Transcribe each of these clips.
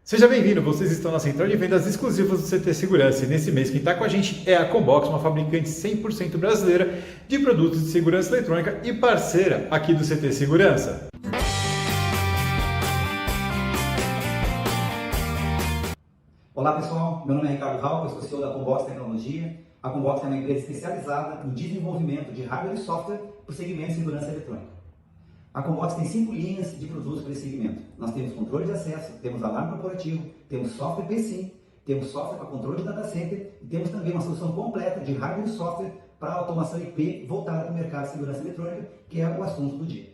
Seja bem-vindo, vocês estão na central de vendas exclusivas do CT Segurança e nesse mês quem está com a gente é a Combox, uma fabricante 100% brasileira de produtos de segurança eletrônica e parceira aqui do CT Segurança. Olá pessoal, meu nome é Ricardo Rauch, eu sou CEO da Combox Tecnologia. A Combox é uma empresa especializada no desenvolvimento de hardware e software para o segmento de segurança eletrônica. A Combox tem 5 linhas de produtos para esse segmento. Nós temos controle de acesso, temos alarme corporativo, temos software PSIM, temos software para controle de data center e temos também uma solução completa de hardware e software para automação IP voltada para o mercado de segurança eletrônica, que é o assunto do dia.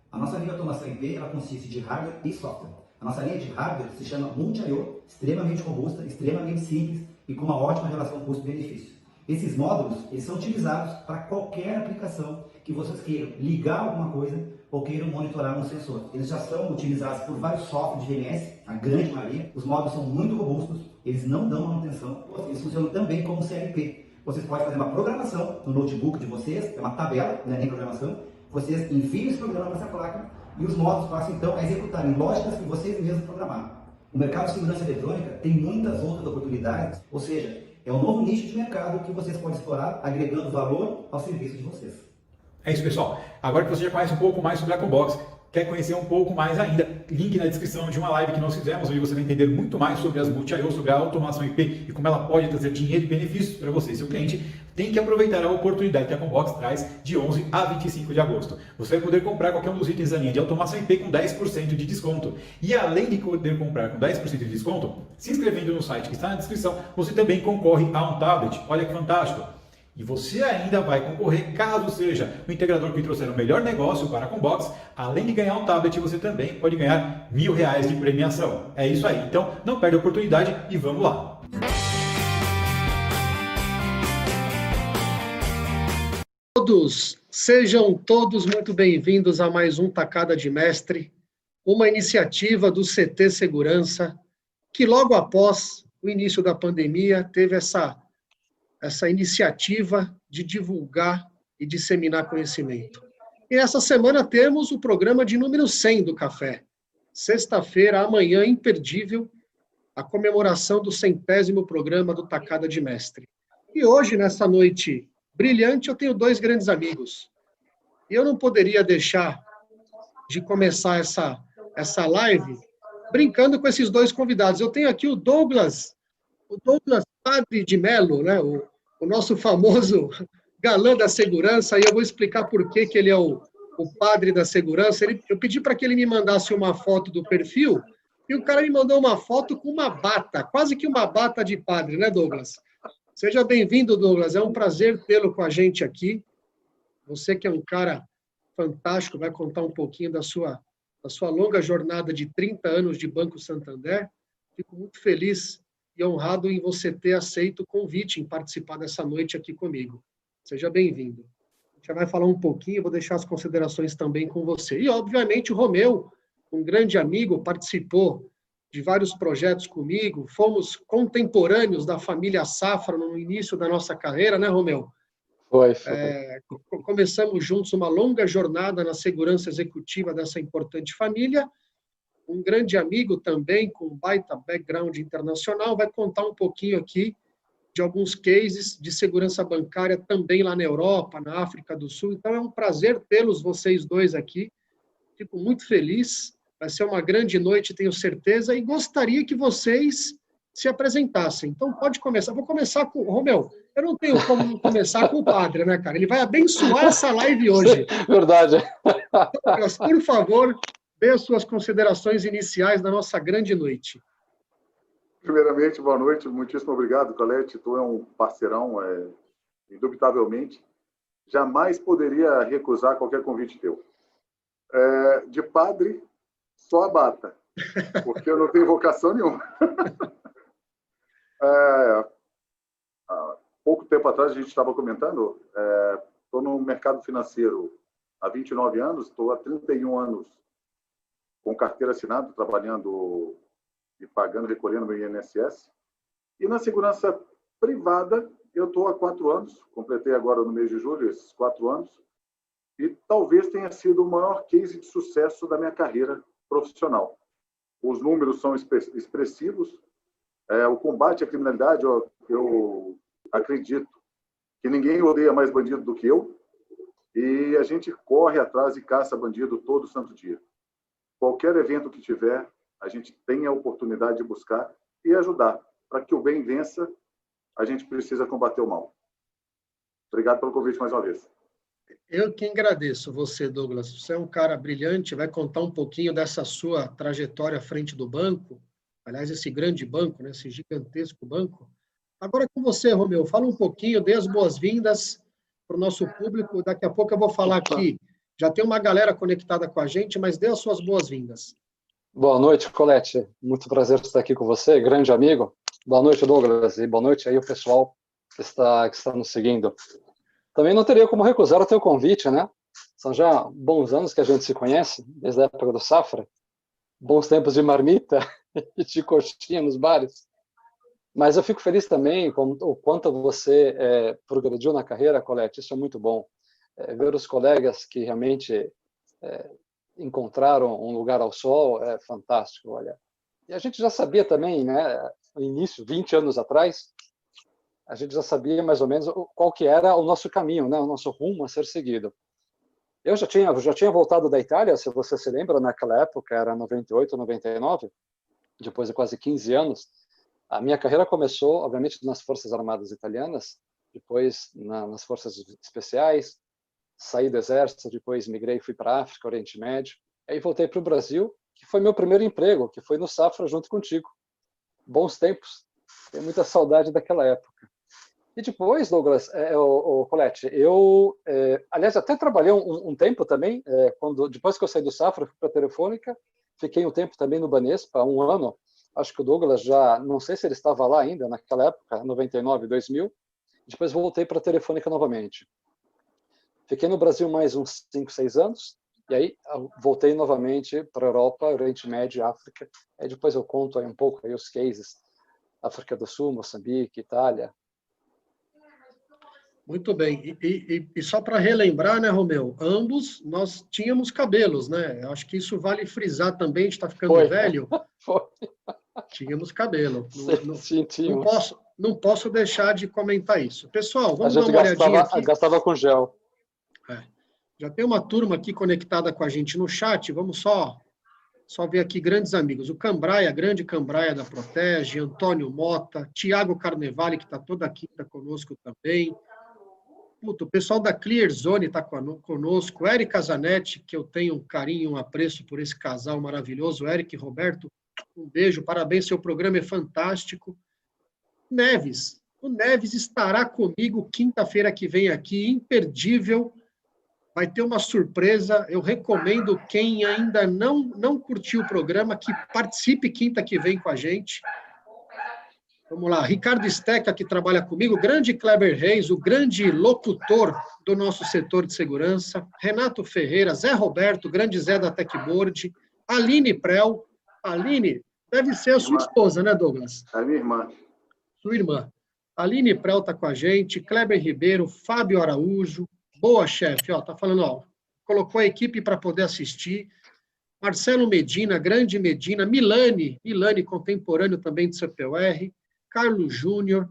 A nossa linha de automação IP ela consiste de hardware e software. A nossa linha de hardware se chama Multi-IO, extremamente robusta, extremamente simples e com uma ótima relação custo-benefício. Esses módulos eles são utilizados para qualquer aplicação que vocês queiram ligar alguma coisa ou queiram monitorar um sensor. Eles já são utilizados por vários softwares de VMS, a grande maioria. Os módulos são muito robustos, eles não dão manutenção, eles funcionam também como CLP. Vocês podem fazer uma programação no notebook de vocês, é uma tabela, não é nem programação. Vocês enviam esse programa para essa placa e os módulos passam então a executarem lógicas que vocês mesmos programaram. O mercado de segurança eletrônica tem muitas outras oportunidades, ou seja, é um novo nicho de mercado que vocês podem explorar, agregando valor ao serviço de vocês. É isso, pessoal. Agora que você já conhece um pouco mais sobre a Combox, quer conhecer um pouco mais ainda, link na descrição de uma live que nós fizemos, onde você vai entender muito mais sobre as multi-IO, sobre a automação IP e como ela pode trazer dinheiro e benefícios para você e seu cliente. Tem que aproveitar a oportunidade que a Combox traz de 11 a 25 de agosto. Você vai poder comprar qualquer um dos itens da linha de automação IP com 10% de desconto. E além de poder comprar com 10% de desconto, se inscrevendo no site que está na descrição, você também concorre a um tablet. Olha que fantástico! E você ainda vai concorrer, caso seja o integrador que trouxer o melhor negócio para a Combox. Além de ganhar um tablet, você também pode ganhar R$1.000 de premiação. É isso aí. Então, não perde a oportunidade e vamos lá. Sejam todos muito bem-vindos a mais um Tacada de Mestre, uma iniciativa do CT Segurança, que logo após o início da pandemia teve essa iniciativa de divulgar e disseminar conhecimento. E essa semana temos o programa de número 100 do Café. Sexta-feira, amanhã, imperdível, a comemoração do 100º programa do Tacada de Mestre. E hoje, nessa noite brilhante, eu tenho 2 grandes amigos. E eu não poderia deixar de começar essa live brincando com esses 2 convidados. Eu tenho aqui o Douglas Padre de Mello, né? O nosso famoso galã da segurança, e eu vou explicar por que ele é o padre da segurança. Eu pedi para que ele me mandasse uma foto do perfil, e o cara me mandou uma foto com uma bata, quase que uma bata de padre, né, Douglas? Seja bem-vindo, Douglas, é um prazer tê-lo com a gente aqui. Você que é um cara fantástico, vai contar um pouquinho da sua longa jornada de 30 anos de Banco Santander. Fico muito feliz e honrado em você ter aceito o convite em participar dessa noite aqui comigo. Seja bem-vindo. A gente já vai falar um pouquinho, vou deixar as considerações também com você. E, obviamente, o Romeu, um grande amigo, participou de vários projetos comigo, fomos contemporâneos da família Safra no início da nossa carreira, né, Romeu? Foi. Começamos juntos uma longa jornada na segurança executiva dessa importante família. Um grande amigo também, com um baita background internacional, vai contar um pouquinho aqui de alguns cases de segurança bancária também lá na Europa, na África do Sul. Então, é um prazer tê-los, vocês 2 aqui. Fico muito feliz. Vai ser uma grande noite, tenho certeza, e gostaria que vocês se apresentassem. Então, pode começar. Vou começar com o Romeu. Eu não tenho como não começar com o padre, né, cara? Ele vai abençoar essa live hoje. Verdade. Então, por favor, dê as suas considerações iniciais da nossa grande noite. Primeiramente, boa noite. Muitíssimo obrigado, Colete. Tu é um parceirão, indubitavelmente. Jamais poderia recusar qualquer convite teu. De padre, só a bata, porque eu não tenho vocação nenhuma. Pouco tempo atrás, a gente estava comentando, estou no mercado financeiro há 29 anos, estou há 31 anos com carteira assinada, trabalhando e pagando, recolhendo meu INSS. E na segurança privada, eu estou há 4 anos, completei agora no mês de julho esses 4 anos, e talvez tenha sido o maior case de sucesso da minha carreira profissional. os números são expressivos. O combate à criminalidade, eu acredito que ninguém odeia mais bandido do que eu, e a gente corre atrás e caça bandido todo santo dia. Qualquer evento que tiver, a gente tem a oportunidade de buscar e ajudar. Para que o bem vença, a gente precisa combater o mal. Obrigado pelo convite mais uma vez. Eu que agradeço você, Douglas. Você é um cara brilhante, vai contar um pouquinho dessa sua trajetória à frente do banco. Aliás, esse grande banco, né, esse gigantesco banco. Agora com você, Romeu, fala um pouquinho, dê as boas-vindas para o nosso público. Daqui a pouco eu vou falar aqui. Já tem uma galera conectada com a gente, mas dê as suas boas-vindas. Boa noite, Colete. Muito prazer estar aqui com você, grande amigo. Boa noite, Douglas, e boa noite aí o pessoal que está nos seguindo. Também não teria como recusar o teu convite, né? São já bons anos que a gente se conhece, desde a época do Safra. Bons tempos de marmita e de coxinha nos bares. Mas eu fico feliz também com o quanto você progrediu na carreira, Colete. Isso é muito bom. Ver os colegas que realmente encontraram um lugar ao sol é fantástico, olha. E a gente já sabia também, né, no início, 20 anos atrás, a gente já sabia mais ou menos qual que era o nosso caminho, né, o nosso rumo a ser seguido. Eu já tinha voltado da Itália, se você se lembra, naquela época, era 98, 99, depois de quase 15 anos. A minha carreira começou, obviamente, nas Forças Armadas Italianas, depois nas Forças Especiais, saí do Exército, depois migrei e fui para a África, Oriente Médio, aí voltei para o Brasil, que foi meu primeiro emprego, que foi no Safra junto contigo. Bons tempos, tenho muita saudade daquela época. E depois, Douglas, Colete, eu, aliás, até trabalhei um tempo também, depois que eu saí do Safra, fui para a Telefônica, fiquei um tempo também no Banespa, 1 ano, acho que o Douglas já, não sei se ele estava lá ainda naquela época, 99, 2000, depois voltei para a Telefônica novamente. Fiquei no Brasil mais uns 5, 6 anos, e aí voltei novamente para a Europa, Oriente Médio e África. Aí depois eu conto aí um pouco aí os cases, África do Sul, Moçambique, Itália. Muito bem. E só para relembrar, né, Romeu, ambos nós tínhamos cabelos, né? Eu acho que isso vale frisar também, a gente está ficando velho. Foi. Tínhamos cabelo. Não posso deixar de comentar isso. Pessoal, vamos dar uma olhadinha aqui. Gastava com gel. Já tem uma turma aqui conectada com a gente no chat, vamos só ver aqui grandes amigos. O Cambraia, grande Cambraia da Protege, Antônio Mota, Tiago Carnevale, que está toda quinta conosco também. O pessoal da Clear Zone está conosco. Érica Zanetti, que eu tenho um carinho e um apreço por esse casal maravilhoso. Eric e Roberto, um beijo, parabéns, seu programa é fantástico. Neves, o Neves estará comigo quinta-feira que vem aqui, imperdível. Vai ter uma surpresa, eu recomendo quem ainda não curtiu o programa, que participe quinta que vem com a gente. Vamos lá, Ricardo Steca, que trabalha comigo, grande Kleber Reis, o grande locutor do nosso setor de segurança, Renato Ferreira, Zé Roberto, grande Zé da Techboard, Aline Prel. Aline, deve ser a sua esposa, né, Douglas? É minha irmã. Sua irmã. Aline Prel está com a gente, Kleber Ribeiro, Fábio Araújo. Boa, chefe, tá falando, colocou a equipe para poder assistir. Marcelo Medina, grande Medina, Milane contemporâneo também do CPUR, Carlos Júnior,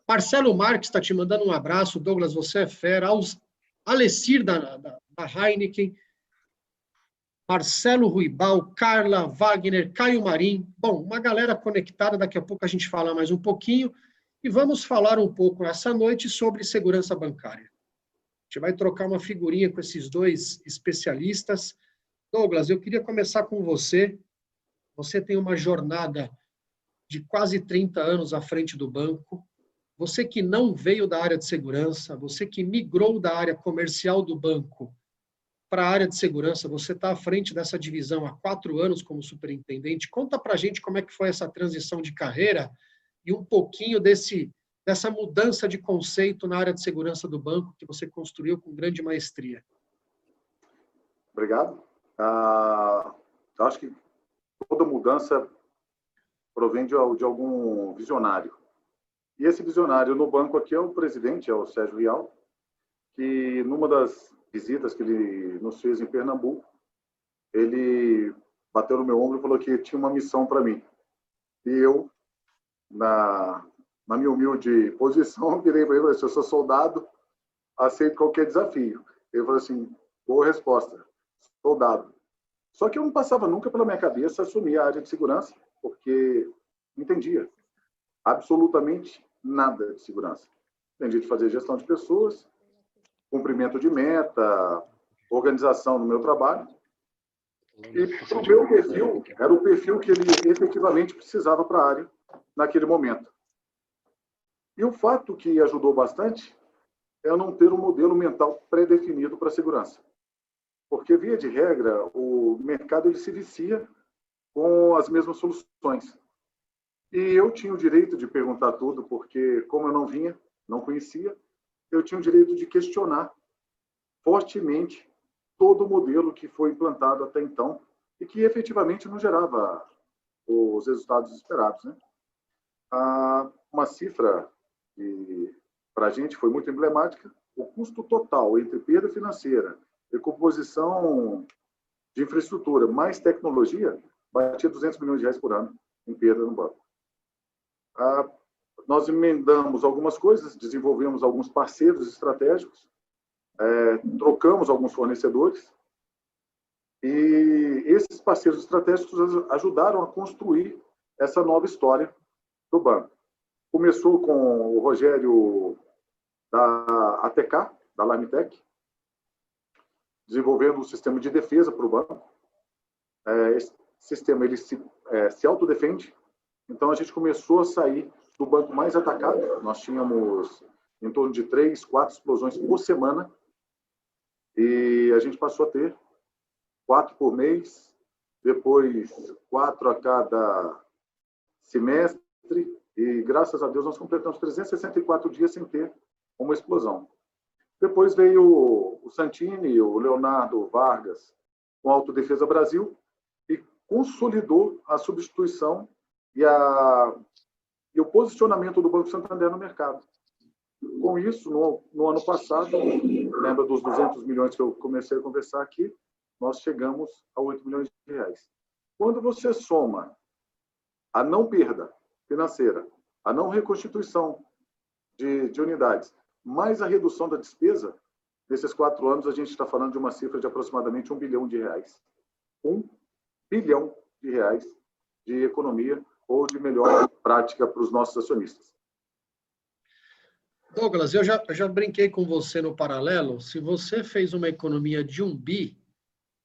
Marcelo Marques está te mandando um abraço, Douglas, você é fera, Alessir da Heineken, Marcelo Ruibal, Carla, Wagner, Caio Marim, bom, uma galera conectada, daqui a pouco a gente fala mais um pouquinho, e vamos falar um pouco essa noite sobre segurança bancária. A gente vai trocar uma figurinha com esses dois especialistas. Douglas, eu queria começar com você. Você tem uma jornada de quase 30 anos à frente do banco. Você que não veio da área de segurança, você que migrou da área comercial do banco para a área de segurança, você está à frente dessa divisão há 4 anos como superintendente. Conta para a gente como é que foi essa transição de carreira e um pouquinho dessa mudança de conceito na área de segurança do banco que você construiu com grande maestria. Obrigado. Eu acho que toda mudança provém de algum visionário. E esse visionário no banco aqui é o presidente, é o Sérgio Rial, que numa das visitas que ele nos fez em Pernambuco, ele bateu no meu ombro e falou que tinha uma missão para mim. E eu, na minha humilde posição, virei para ele e falei assim, eu sou soldado, aceito qualquer desafio. Ele falou assim, boa resposta, soldado. Só que eu não passava nunca pela minha cabeça assumir a área de segurança, porque não entendia absolutamente nada de segurança. Entendi de fazer gestão de pessoas, cumprimento de meta, organização no meu trabalho. E o meu perfil era o perfil que ele efetivamente precisava para a área naquele momento. E o fato que ajudou bastante é eu não ter um modelo mental pré-definido para a segurança. Porque, via de regra, o mercado ele se vicia com as mesmas soluções. E eu tinha o direito de perguntar tudo, porque, como eu não conhecia, eu tinha o direito de questionar fortemente todo o modelo que foi implantado até então e que efetivamente não gerava os resultados esperados, né? Uma cifra que para a gente foi muito emblemática, o custo total entre perda financeira e composição de infraestrutura mais tecnologia batia 200 milhões de reais por ano em perda no banco. Nós emendamos algumas coisas, desenvolvemos alguns parceiros estratégicos, trocamos alguns fornecedores e esses parceiros estratégicos ajudaram a construir essa nova história do banco. Começou com o Rogério da ATK, da Larmitec, desenvolvendo um sistema de defesa para o banco. Esse sistema ele se autodefende, então a gente começou a sair do banco mais atacado. Nós tínhamos em torno de 3, 4 explosões por semana e a gente passou a ter 4 por mês, depois 4 a cada semestre e, graças a Deus, nós completamos 364 dias sem ter uma explosão. Depois veio o Santini, o Leonardo Vargas, com a Autodefesa Brasil e consolidou a substituição e o posicionamento do Banco Santander no mercado. Com isso, no ano passado, lembra dos 200 milhões que eu comecei a conversar aqui, nós chegamos a 8 milhões de reais. Quando você soma a não perda financeira, a não reconstituição de unidades, mais a redução da despesa, nesses 4 anos a gente está falando de uma cifra de aproximadamente 1 bilhão de reais. 1 bilhão de reais de economia ou de melhor prática para os nossos acionistas. Douglas, eu já brinquei com você no paralelo. Se você fez uma economia de 1 bi,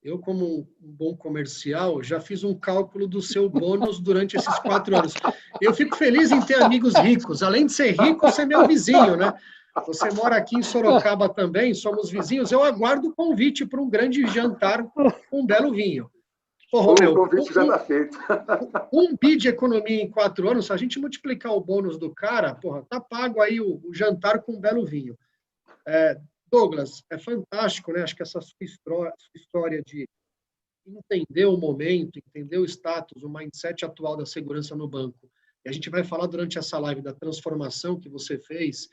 eu, como um bom comercial, já fiz um cálculo do seu bônus durante esses 4 anos. Eu fico feliz em ter amigos ricos. Além de ser rico, você é meu vizinho, né? Você mora aqui em Sorocaba também, somos vizinhos. Eu aguardo o convite para um grande jantar com um belo vinho. Porra, o convite já está feito. 1 bi de economia em 4 anos, se a gente multiplicar o bônus do cara, porra, tá pago aí o jantar com um belo vinho. Douglas, é fantástico, né? Acho que essa sua história de entender o momento, entender o status, o mindset atual da segurança no banco. E a gente vai falar durante essa live da transformação que você fez,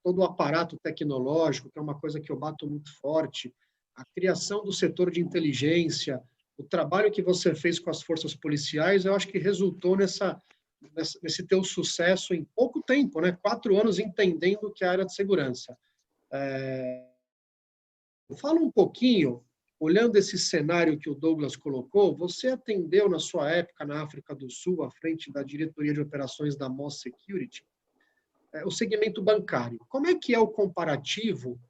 todo o aparato tecnológico, que é uma coisa que eu bato muito forte, a criação do setor de inteligência, o trabalho que você fez com as forças policiais, eu acho que resultou nesse teu sucesso em pouco tempo, né? 4 anos entendendo o que é a área de segurança. Fala um pouquinho, olhando esse cenário que o Douglas colocou, você atendeu na sua época na África do Sul, à frente da diretoria de operações da Moss Security, o segmento bancário. Como é que é o comparativo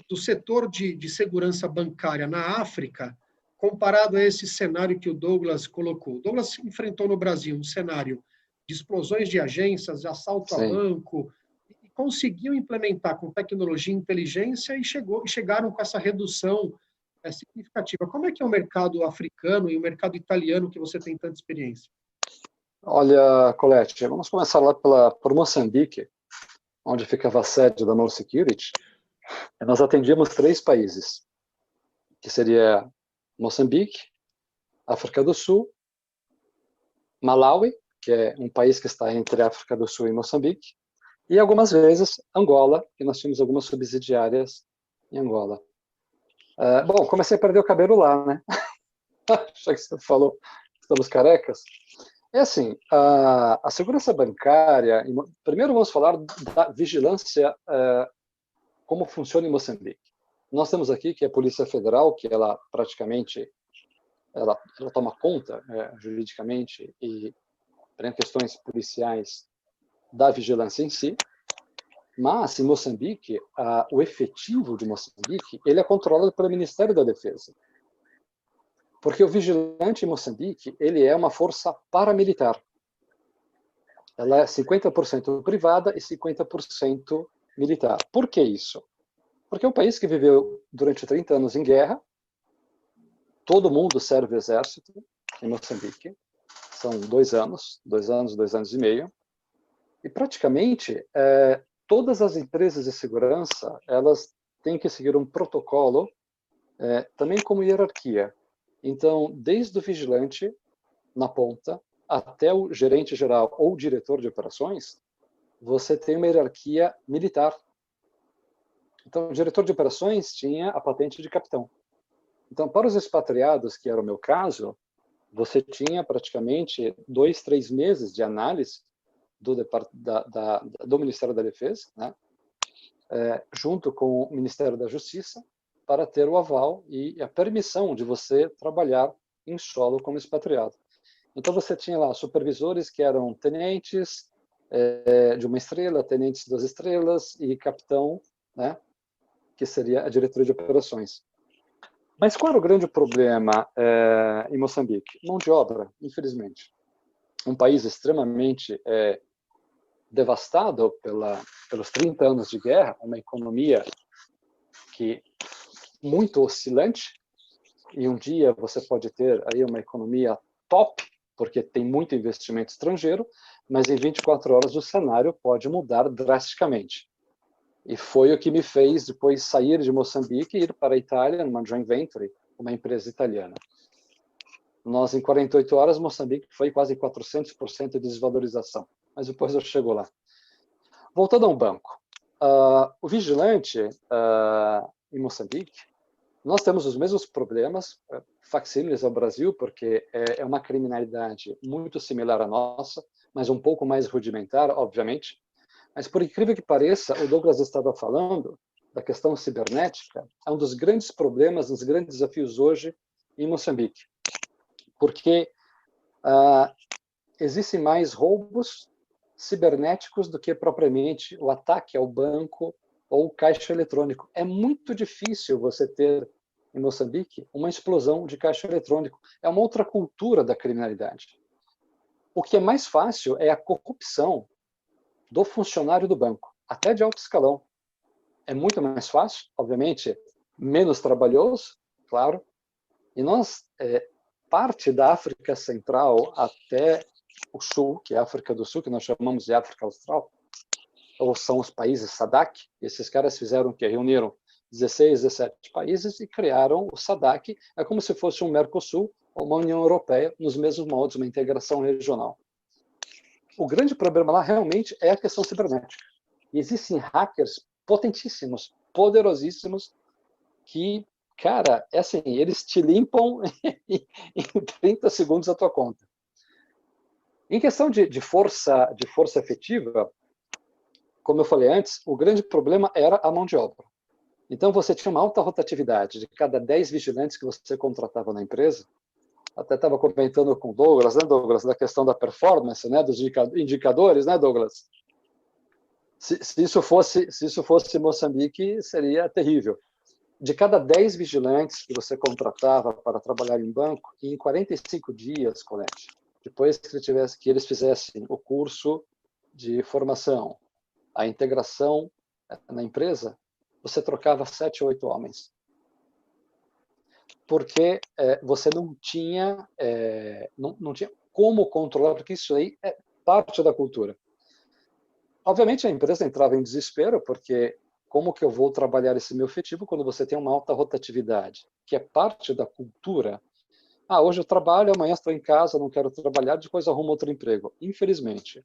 do setor de segurança bancária na África comparado a esse cenário que o Douglas colocou? O Douglas enfrentou no Brasil um cenário de explosões de agências, de assalto a banco, e conseguiu implementar com tecnologia e inteligência e chegaram com essa redução significativa. Como é que é o mercado africano e o mercado italiano que você tem tanta experiência? Olha, Colette, vamos começar lá por Moçambique, onde ficava a sede da Moss Security. Nós atendíamos 3 países, que seria Moçambique, África do Sul, Malawi, que é um país que está entre África do Sul e Moçambique, e algumas vezes Angola, que nós tínhamos algumas subsidiárias em Angola. Bom, comecei a perder o cabelo lá, né? Já que você falou, estamos carecas. É assim, a segurança bancária, primeiro vamos falar da vigilância, como funciona em Moçambique. Nós temos aqui que é a Polícia Federal, que ela praticamente ela toma conta juridicamente e em questões policiais da vigilância em si, mas em Moçambique, o efetivo de Moçambique, ele é controlado pelo Ministério da Defesa. Porque o vigilante em Moçambique, ele é uma força paramilitar. Ela é 50% privada e 50% militar. Por que isso? Porque é um país que viveu durante 30 anos em guerra, todo mundo serve o exército em Moçambique, são 2 anos, 2 anos, 2 anos e meio, e praticamente todas as empresas de segurança, elas têm que seguir um protocolo, também como hierarquia. Então, desde o vigilante, na ponta, até o gerente geral ou diretor de operações, você tem uma hierarquia militar. Então, o diretor de operações tinha a patente de capitão. Então, para os expatriados, que era o meu caso, você tinha praticamente 2, 3 meses de análise do Ministério da Defesa, né? Junto com o Ministério da Justiça, para ter o aval e a permissão de você trabalhar em solo como expatriado. Então, você tinha lá supervisores que eram tenentes de 1 estrela, tenentes de 2 estrelas e capitão, né, que seria a diretoria de operações. Mas qual era o grande problema em Moçambique? Mão de obra, infelizmente. Um país extremamente devastado pelos 30 anos de guerra, uma economia que muito oscilante, e um dia você pode ter aí uma economia top, porque tem muito investimento estrangeiro, mas em 24 horas o cenário pode mudar drasticamente. E foi o que me fez depois sair de Moçambique e ir para a Itália, numa joint venture, uma empresa italiana. Nós, em 48 horas, Moçambique foi quase 400% de desvalorização. Mas depois eu chego lá. Voltando ao banco. O vigilante em Moçambique, nós temos os mesmos problemas, facsímiles ao Brasil, porque é uma criminalidade muito similar à nossa, mas um pouco mais rudimentar, obviamente. Mas, por incrível que pareça, o Douglas estava falando da questão cibernética, é um dos grandes problemas, um dos grandes desafios hoje em Moçambique. Porque existem mais roubos cibernéticos do que propriamente o ataque ao banco ou caixa eletrônico. É muito difícil você ter, em Moçambique, uma explosão de caixa eletrônico. É uma outra cultura da criminalidade. O que é mais fácil é a corrupção do funcionário do banco, até de alto escalão. É muito mais fácil, obviamente, menos trabalhoso, claro. E nós, parte da África Central até o Sul, que é a África do Sul, que nós chamamos de África Austral, ou são os países SADC, esses caras fizeram o quê? Reuniram 16, 17 países e criaram o SADC, é como se fosse um Mercosul ou uma União Europeia, nos mesmos moldes, uma integração regional. O grande problema lá realmente é a questão cibernética. E existem hackers potentíssimos, poderosíssimos, que, cara, é assim, eles te limpam em 30 segundos a tua conta. Em questão de força efetiva, como eu falei antes, o grande problema era a mão de obra. Então, você tinha uma alta rotatividade. De cada 10 vigilantes que você contratava na empresa, até estava comentando com o Douglas, né, Douglas, da questão da performance, né, dos indicadores, né, Douglas? Se isso fosse Moçambique, seria terrível. De cada 10 vigilantes que você contratava para trabalhar em banco, em 45 dias, Colete, depois que eles fizessem o curso de formação, a integração na empresa, você trocava 7 ou 8 homens. Porque você não tinha como controlar, porque isso aí é parte da cultura. Obviamente, a empresa entrava em desespero, porque como que eu vou trabalhar esse meu efetivo quando você tem uma alta rotatividade, que é parte da cultura? Hoje eu trabalho, amanhã estou em casa, não quero trabalhar, depois arrumo outro emprego. Infelizmente,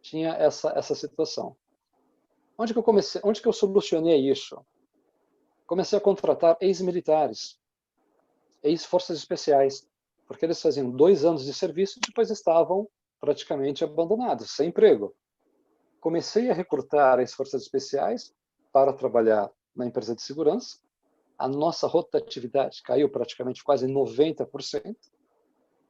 tinha essa situação. Onde que eu solucionei isso? Comecei a contratar ex-militares. ex-forças especiais, porque eles faziam 2 anos de serviço e depois estavam praticamente abandonados, sem emprego. Comecei a recrutar ex-forças especiais para trabalhar na empresa de segurança. A nossa rotatividade caiu praticamente quase 90%,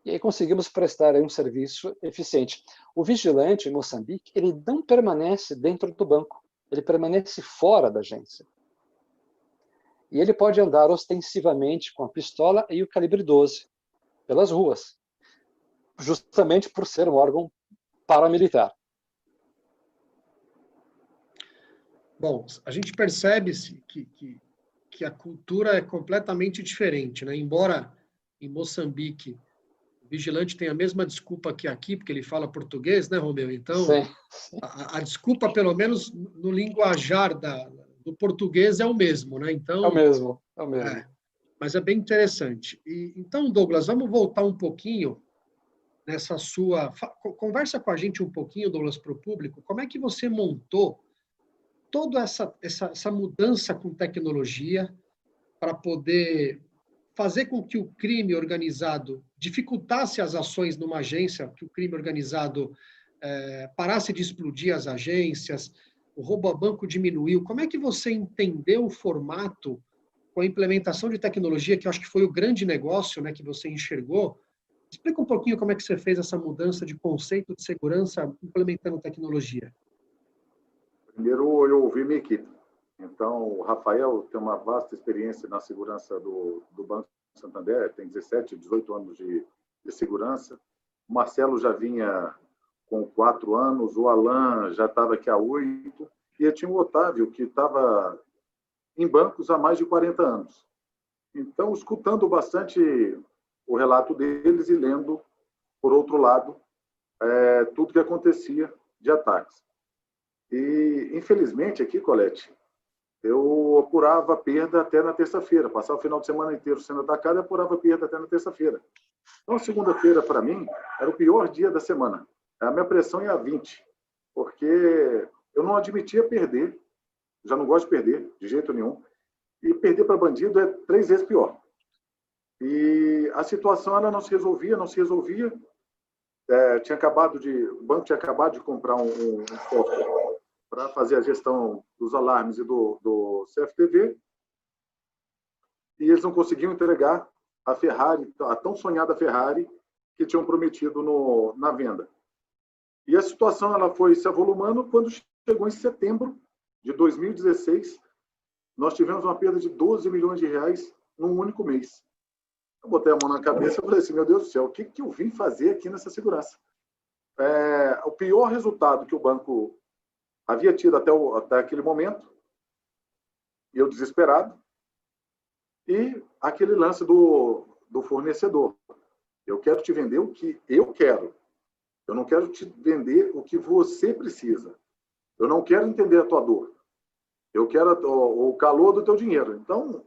e aí conseguimos prestar um serviço eficiente. O vigilante em Moçambique, ele não permanece dentro do banco, ele permanece fora da agência. E ele pode andar ostensivamente com a pistola e o calibre 12 pelas ruas, justamente por ser um órgão paramilitar. Bom, a gente percebe que a cultura é completamente diferente, né? Embora em Moçambique o vigilante tenha a mesma desculpa que aqui, porque ele fala português, né, Romeu? Então, Sim. a desculpa, pelo menos no linguajar do português, é o mesmo, né? Então, É o mesmo, é o mesmo. Mas é bem interessante. Então, Douglas, vamos voltar um pouquinho nessa sua... Conversa com a gente um pouquinho, Douglas, para o público. Como é que você montou toda essa mudança com tecnologia para poder fazer com que o crime organizado dificultasse as ações numa agência, que o crime organizado parasse de explodir as agências, o roubo a banco diminuiu. Como é que você entendeu o formato com a implementação de tecnologia, que eu acho que foi o grande negócio, né, que você enxergou? Explica um pouquinho como é que você fez essa mudança de conceito de segurança implementando tecnologia. Primeiro, eu ouvi minha equipe. Então, o Rafael tem uma vasta experiência na segurança do Banco Santander, tem 17, 18 anos de segurança. O Marcelo já vinha com 4 anos, o Alan já estava aqui há 8, e tinha o Otávio, que estava em bancos há mais de 40 anos. Então, escutando bastante o relato deles e lendo, por outro lado, tudo que acontecia de ataques. E, infelizmente, aqui, Colete, eu apurava perda até na terça-feira. Passava o final de semana inteiro sendo atacado e apurava perda até na terça-feira. Então, segunda-feira, para mim, era o pior dia da semana. A minha pressão ia a 20, porque eu não admitia perder, já não gosto de perder, de jeito nenhum, e perder para bandido é 3 vezes pior. E a situação ela não se resolvia. O banco tinha acabado de comprar um software para fazer a gestão dos alarmes e do CFTV, e eles não conseguiam entregar a Ferrari, a tão sonhada Ferrari, que tinham prometido na venda. E a situação ela foi se avolumando. Quando chegou em setembro de 2016, nós tivemos uma perda de 12 milhões de reais num único mês. Eu botei a mão na cabeça e falei assim, meu Deus do céu, o que eu vim fazer aqui nessa segurança? O pior resultado que o banco havia tido até aquele momento, e eu desesperado, e aquele lance do fornecedor. Eu quero te vender o que eu quero. Eu não quero te vender o que você precisa. Eu não quero entender a tua dor. Eu quero o calor do teu dinheiro. Então,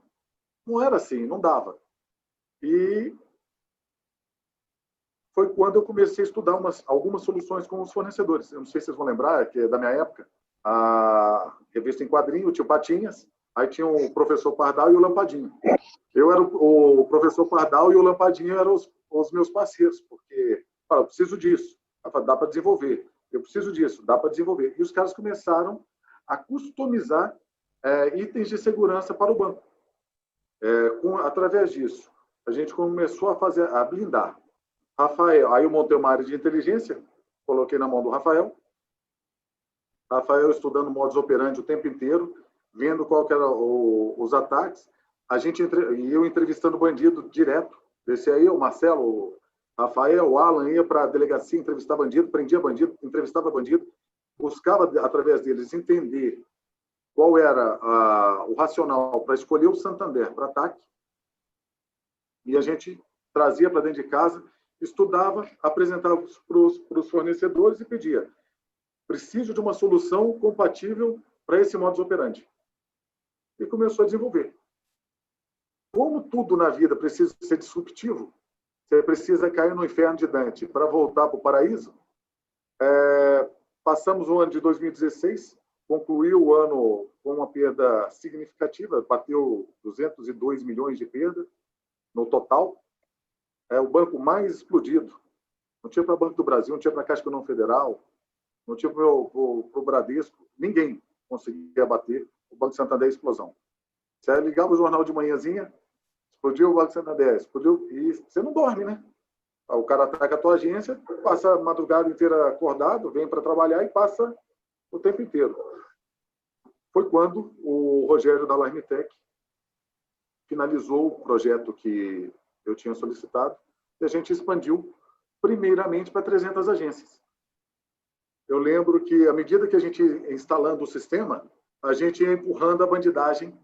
não era assim, não dava. E foi quando eu comecei a estudar algumas soluções com os fornecedores. Eu não sei se vocês vão lembrar, que é da minha época, a revista em quadrinho, o Tio Patinhas, aí tinha o Professor Pardal e o Lampadinho. Eu era o Professor Pardal e o Lampadinho eram os meus parceiros, porque eu preciso disso, dá para desenvolver. Eu preciso disso, dá para desenvolver. E os caras começaram a customizar itens de segurança para o banco. Através disso, a gente começou a blindar. Rafael, aí eu montei uma área de inteligência, coloquei na mão do Rafael. Rafael estudando modus operandi o tempo inteiro, vendo qual que eram os ataques. E eu entrevistando bandido direto. Esse aí, o Marcelo, o Rafael, o Alan ia para a delegacia entrevistar bandido, prendia bandido, entrevistava bandido, buscava, através deles, entender qual era o racional para escolher o Santander para ataque. E a gente trazia para dentro de casa, estudava, apresentava para os fornecedores e pedia: preciso de uma solução compatível para esse modus operandi. E começou a desenvolver. Como tudo na vida precisa ser disruptivo, você precisa cair no inferno de Dante para voltar para o paraíso. Passamos o ano de 2016, concluiu o ano com uma perda significativa, bateu 202 milhões de perda. no total, é o banco mais explodido. Não tinha para o Banco do Brasil, não tinha para a Caixa Econômica Federal, não tinha para o Bradesco, ninguém conseguia bater o Banco Santander, explosão. Você ligava o jornal de manhãzinha, explodiu o Banco Santander, explodiu, e você não dorme, né? O cara ataca a tua agência, passa a madrugada inteira acordado, vem para trabalhar e passa o tempo inteiro. Foi quando o Rogério da Alarmitec finalizou o projeto que eu tinha solicitado e a gente expandiu primeiramente para 300 agências. Eu lembro que, à medida que a gente ia instalando o sistema, a gente ia empurrando a bandidagem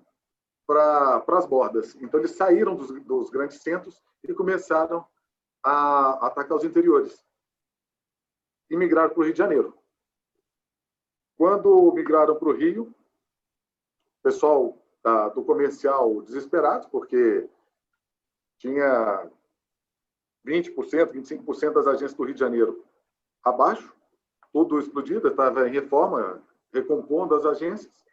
para as bordas. Então, eles saíram dos grandes centros e começaram a atacar os interiores. E migraram para o Rio de Janeiro. Quando migraram para o Rio, o pessoal do comercial desesperado, porque tinha 20%, 25% das agências do Rio de Janeiro abaixo, tudo explodido, estava em reforma, recompondo as agências.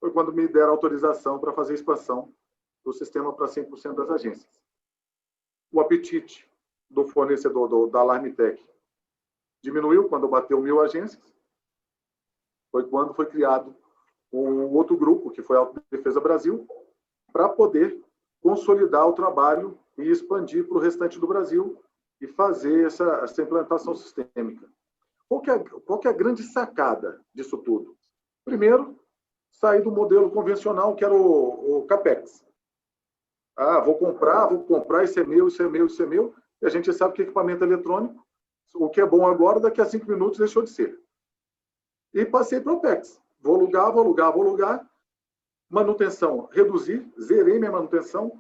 Foi quando me deram autorização para fazer a expansão do sistema para 100% das agências. O apetite do fornecedor da Alarmitec diminuiu quando bateu 1.000 agências. Foi quando foi criado um outro grupo, que foi a Autodefesa Brasil, para poder consolidar o trabalho e expandir para o restante do Brasil e fazer essa implantação sistêmica. Qual que é a grande sacada disso tudo? Primeiro, sair do modelo convencional, que era o CAPEX. Vou comprar, isso é meu, isso é meu, isso é meu. E a gente sabe que equipamento eletrônico, o que é bom agora, daqui a 5 minutos deixou de ser. E passei para o OPEX. Vou alugar. Manutenção, reduzir, zerei minha manutenção,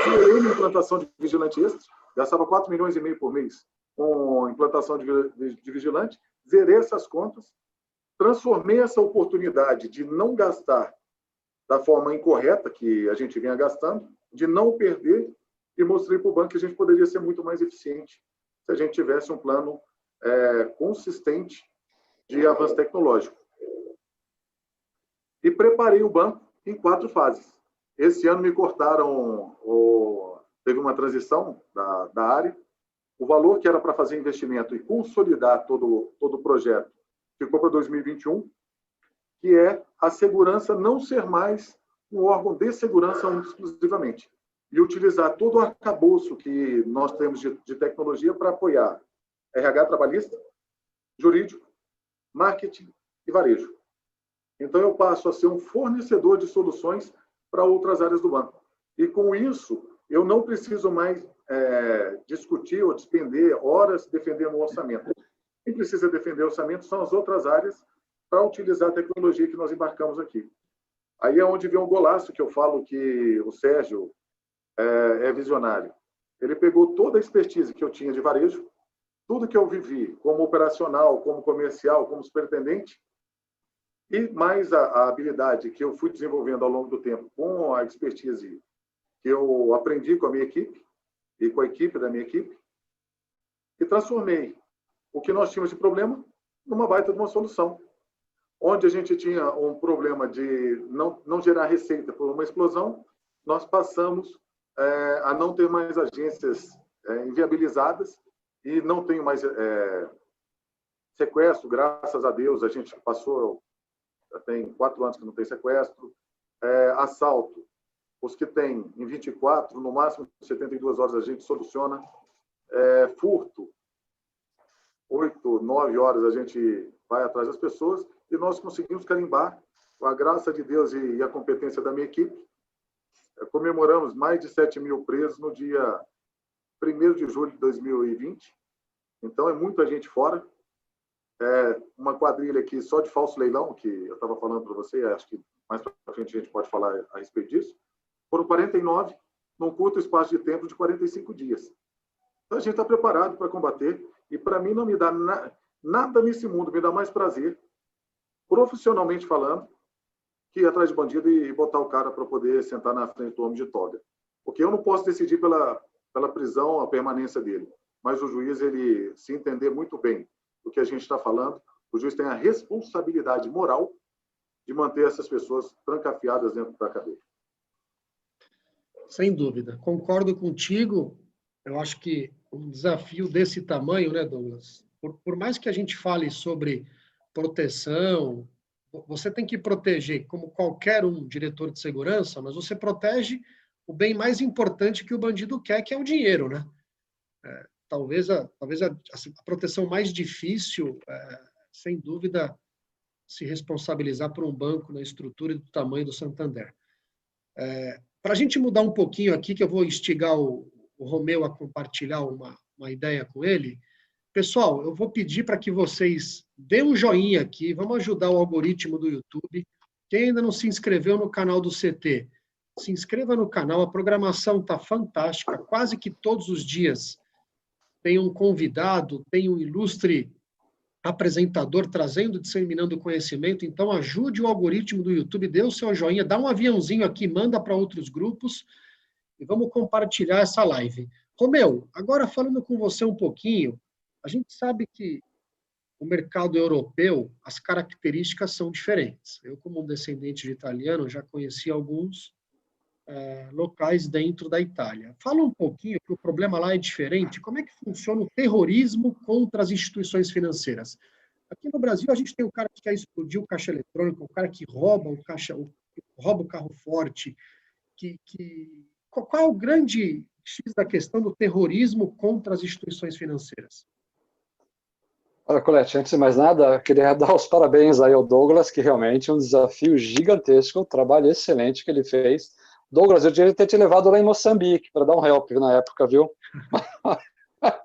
zerei minha implantação de vigilante extra, gastava 4,5 milhões por mês com implantação de vigilante, zerei essas contas, transformei essa oportunidade de não gastar da forma incorreta que a gente vinha gastando, de não perder, e mostrei para o banco que a gente poderia ser muito mais eficiente se a gente tivesse um plano consistente de avanço tecnológico. E preparei o banco em 4 fases. Esse ano me cortaram, teve uma transição da área, o valor que era para fazer investimento e consolidar todo o projeto ficou para 2021, que é a segurança não ser mais um órgão de segurança exclusivamente, e utilizar todo o arcabouço que nós temos de tecnologia para apoiar RH trabalhista, jurídico, marketing e varejo. Então, eu passo a ser um fornecedor de soluções para outras áreas do banco. E, com isso, eu não preciso mais discutir ou despender horas defendendo o orçamento. Quem precisa defender o orçamento são as outras áreas para utilizar a tecnologia que nós embarcamos aqui. Aí é onde vem um golaço que eu falo que o Sérgio é visionário. Ele pegou toda a expertise que eu tinha de varejo, tudo que eu vivi como operacional, como comercial, como superintendente, e mais a habilidade que eu fui desenvolvendo ao longo do tempo com a expertise que eu aprendi com a minha equipe e com a equipe da minha equipe, e transformei o que nós tínhamos de problema numa baita de uma solução. Onde a gente tinha um problema de não gerar receita por uma explosão, nós passamos a não ter mais agências inviabilizadas e não tenho mais sequestro, graças a Deus, a gente passou, já tem 4 anos que não tem sequestro, assalto, os que tem em 24, no máximo 72 horas a gente soluciona, furto, 8, 9 horas a gente vai atrás das pessoas e nós conseguimos carimbar, com a graça de Deus e a competência da minha equipe. Comemoramos mais de 7.000 presos no dia 1º de julho de 2020. Então, é muita gente fora. Uma quadrilha aqui só de falso leilão, que eu estava falando para você, acho que mais para frente a gente pode falar a respeito disso. Foram 49 num curto espaço de tempo de 45 dias. Então, a gente está preparado para combater. E, para mim, não me dá nada nesse mundo, me dá mais prazer, profissionalmente falando, que ir atrás de bandido e botar o cara para poder sentar na frente do homem de toga. Porque eu não posso decidir pela prisão, a permanência dele. Mas o juiz, ele se entender muito bem do que a gente está falando, o juiz tem a responsabilidade moral de manter essas pessoas trancafiadas dentro da cadeia. Sem dúvida. Concordo contigo. Eu acho que um desafio desse tamanho, né, Douglas? Por mais que a gente fale sobre proteção, você tem que proteger, como qualquer um diretor de segurança, mas você protege o bem mais importante que o bandido quer, que é o dinheiro, né? Talvez a proteção mais difícil, sem dúvida, se responsabilizar por um banco na estrutura e do tamanho do Santander. Para a gente mudar um pouquinho aqui, que eu vou instigar o Romeu a compartilhar uma ideia com ele. Pessoal, eu vou pedir para que vocês dêem um joinha aqui, vamos ajudar o algoritmo do YouTube. Quem ainda não se inscreveu no canal do CT, se inscreva no canal, a programação está fantástica, quase que todos os dias tem um convidado, tem um ilustre apresentador trazendo, disseminando conhecimento, então ajude o algoritmo do YouTube, dê o seu joinha, dá um aviãozinho aqui, manda para outros grupos e vamos compartilhar essa live. Romeu, agora falando com você um pouquinho, a gente sabe que o mercado europeu, as características são diferentes. Eu, como um descendente de italiano, já conheci alguns locais dentro da Itália. Fala um pouquinho, que o problema lá é diferente, como é que funciona o terrorismo contra as instituições financeiras? Aqui no Brasil, a gente tem o cara que quer explodir o caixa eletrônico, o cara que rouba rouba o carro forte, qual é o grande X da questão do terrorismo contra as instituições financeiras? Olha, Colette, antes de mais nada, eu queria dar os parabéns aí ao Douglas, que realmente é um desafio gigantesco, um trabalho excelente que ele fez. Douglas, eu devia ter te levado lá em Moçambique para dar um help na época, viu?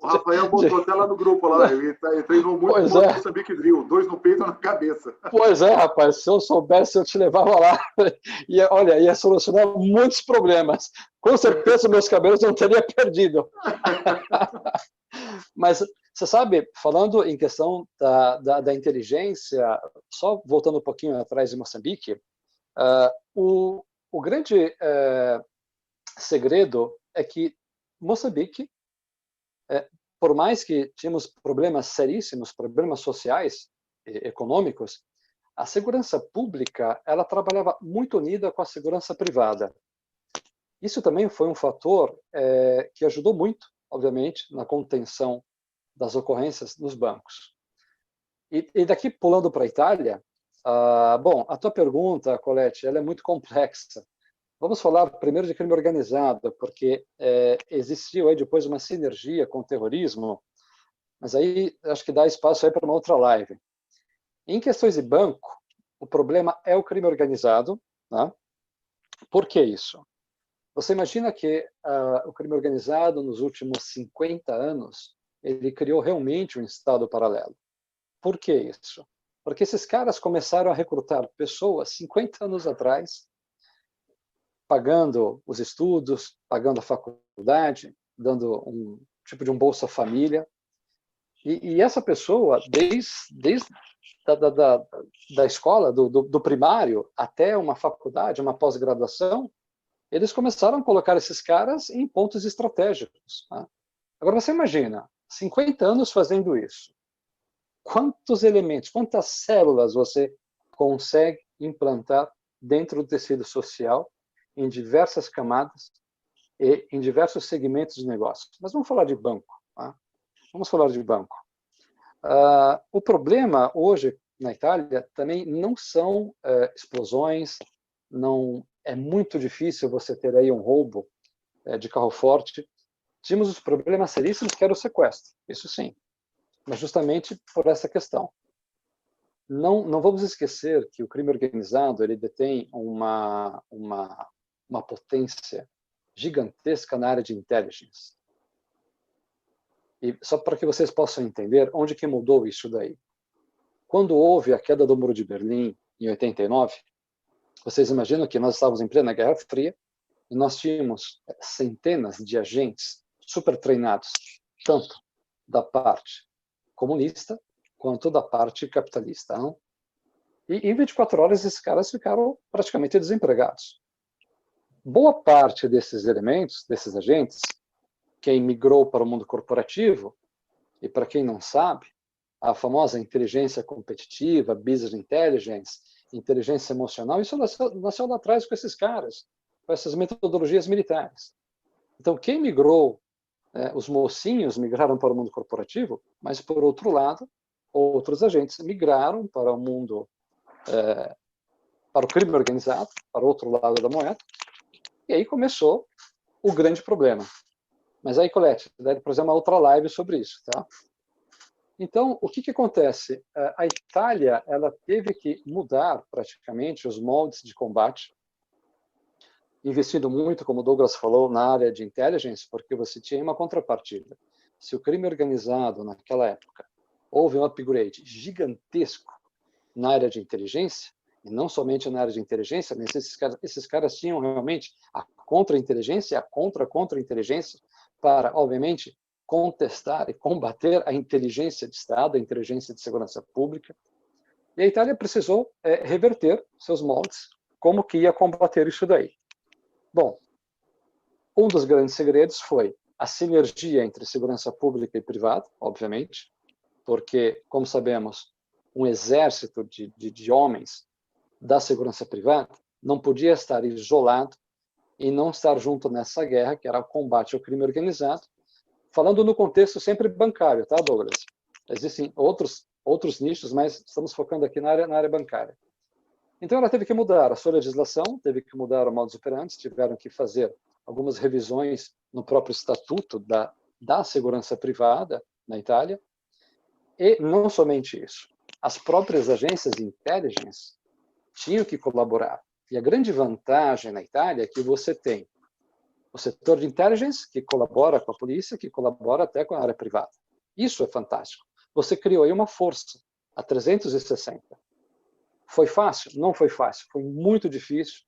O Rafael botou até lá no grupo, lá, ele treinou muito Pois no Moçambique Drill, 2 no peito e 1 na cabeça. Pois é, rapaz, se eu soubesse, eu te levava lá. E, olha, ia solucionar muitos problemas. Com certeza, meus cabelos não teria perdido. Mas, você sabe, falando em questão da inteligência, só voltando um pouquinho atrás de Moçambique, o grande segredo é que Moçambique, por mais que tínhamos problemas seríssimos, problemas sociais e econômicos, a segurança pública ela trabalhava muito unida com a segurança privada. Isso também foi um fator que ajudou muito, obviamente, na contenção das ocorrências nos bancos. E daqui, pulando para a Itália, bom, a tua pergunta, Colette, ela é muito complexa. Vamos falar primeiro de crime organizado, porque existiu aí depois uma sinergia com o terrorismo, mas aí acho que dá espaço aí para uma outra live. Em questões de banco, o problema é o crime organizado, né? Por que isso? Você imagina que o crime organizado, nos últimos 50 anos, ele criou realmente um estado paralelo. Por que isso? Porque esses caras começaram a recrutar pessoas 50 anos atrás, pagando os estudos, pagando a faculdade, dando um tipo de um Bolsa Família. E essa pessoa, desde da escola, do primário, até uma faculdade, uma pós-graduação, eles começaram a colocar esses caras em pontos estratégicos. Tá? Agora, você imagina, 50 anos fazendo isso. Quantos elementos, quantas células você consegue implantar dentro do tecido social, em diversas camadas e em diversos segmentos de negócio? Mas vamos falar de banco. Tá? Vamos falar de banco. O problema hoje na Itália também não são explosões, não é muito difícil você ter aí um roubo de carro forte. Tínhamos os problemas seríssimos que era o sequestro, isso sim, mas justamente por essa questão. Não vamos esquecer que o crime organizado ele detém uma potência gigantesca na área de intelligence. E só para que vocês possam entender onde que mudou isso daí. Quando houve a queda do Muro de Berlim, em 89, vocês imaginam que nós estávamos em plena Guerra Fria e nós tínhamos centenas de agentes super treinados, tanto da parte comunista quanto da parte capitalista. Não? E em 24 horas esses caras ficaram praticamente desempregados. Boa parte desses elementos, desses agentes, quem migrou para o mundo corporativo, e para quem não sabe, a famosa inteligência competitiva, business intelligence, inteligência emocional, isso nasceu lá atrás com esses caras. com essas metodologias militares. Então, quem migrou, os mocinhos migraram para o mundo corporativo, mas, por outro lado, outros agentes migraram para o mundo, para o crime organizado, para o outro lado da moeda, e aí começou o grande problema. Mas aí, Colette, deve fazer uma outra live sobre isso, tá? Então, o que acontece? A Itália, ela teve que mudar praticamente os moldes de combate, investindo muito, como o Douglas falou, na área de intelligence, porque você tinha uma contrapartida. Se o crime organizado, naquela época, houve um upgrade gigantesco na área de inteligência, e não somente na área de inteligência, mas esses caras tinham realmente a contra-inteligência, a contra-contra-inteligência, para, obviamente, contestar e combater a inteligência de Estado, a inteligência de segurança pública. E a Itália precisou reverter seus moldes, como que ia combater isso daí. Bom, um dos grandes segredos foi a sinergia entre segurança pública e privada, obviamente, porque, como sabemos, um exército de homens da segurança privada não podia estar isolado e não estar junto nessa guerra, que era o combate ao crime organizado, falando no contexto sempre bancário, tá, Douglas? Existem outros nichos, mas estamos focando aqui na área bancária. Então, ela teve que mudar a sua legislação, teve que mudar o modus operandi, tiveram que fazer algumas revisões no próprio estatuto da segurança privada na Itália, e não somente isso. As próprias agências de intelligence tinham que colaborar. E a grande vantagem na Itália é que você tem o setor de intelligence, que colabora com a polícia, que colabora até com a área privada. Isso é fantástico. Você criou aí uma força a 360. Foi fácil? Não foi fácil. Foi muito difícil.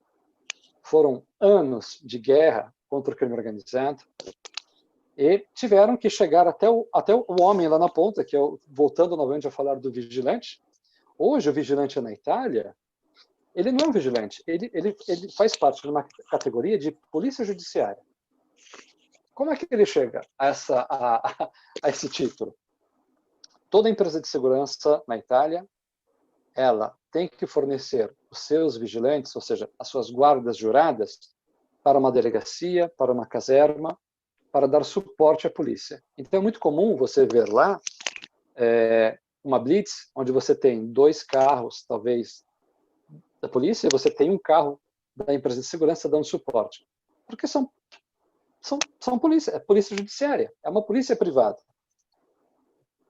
Foram anos de guerra contra o crime organizado. E tiveram que chegar até o homem lá na ponta, que é voltando novamente a falar do vigilante. Hoje, o vigilante na Itália, ele não é um vigilante, ele faz parte de uma categoria de polícia judiciária. Como é que ele chega a esse título? Toda empresa de segurança na Itália, ela tem que fornecer os seus vigilantes, ou seja, as suas guardas juradas, para uma delegacia, para uma caserma, para dar suporte à polícia. Então, é muito comum você ver lá uma blitz, onde você tem 2 carros, talvez, da polícia, e você tem um carro da empresa de segurança dando suporte. Porque são polícia, é polícia judiciária, é uma polícia privada.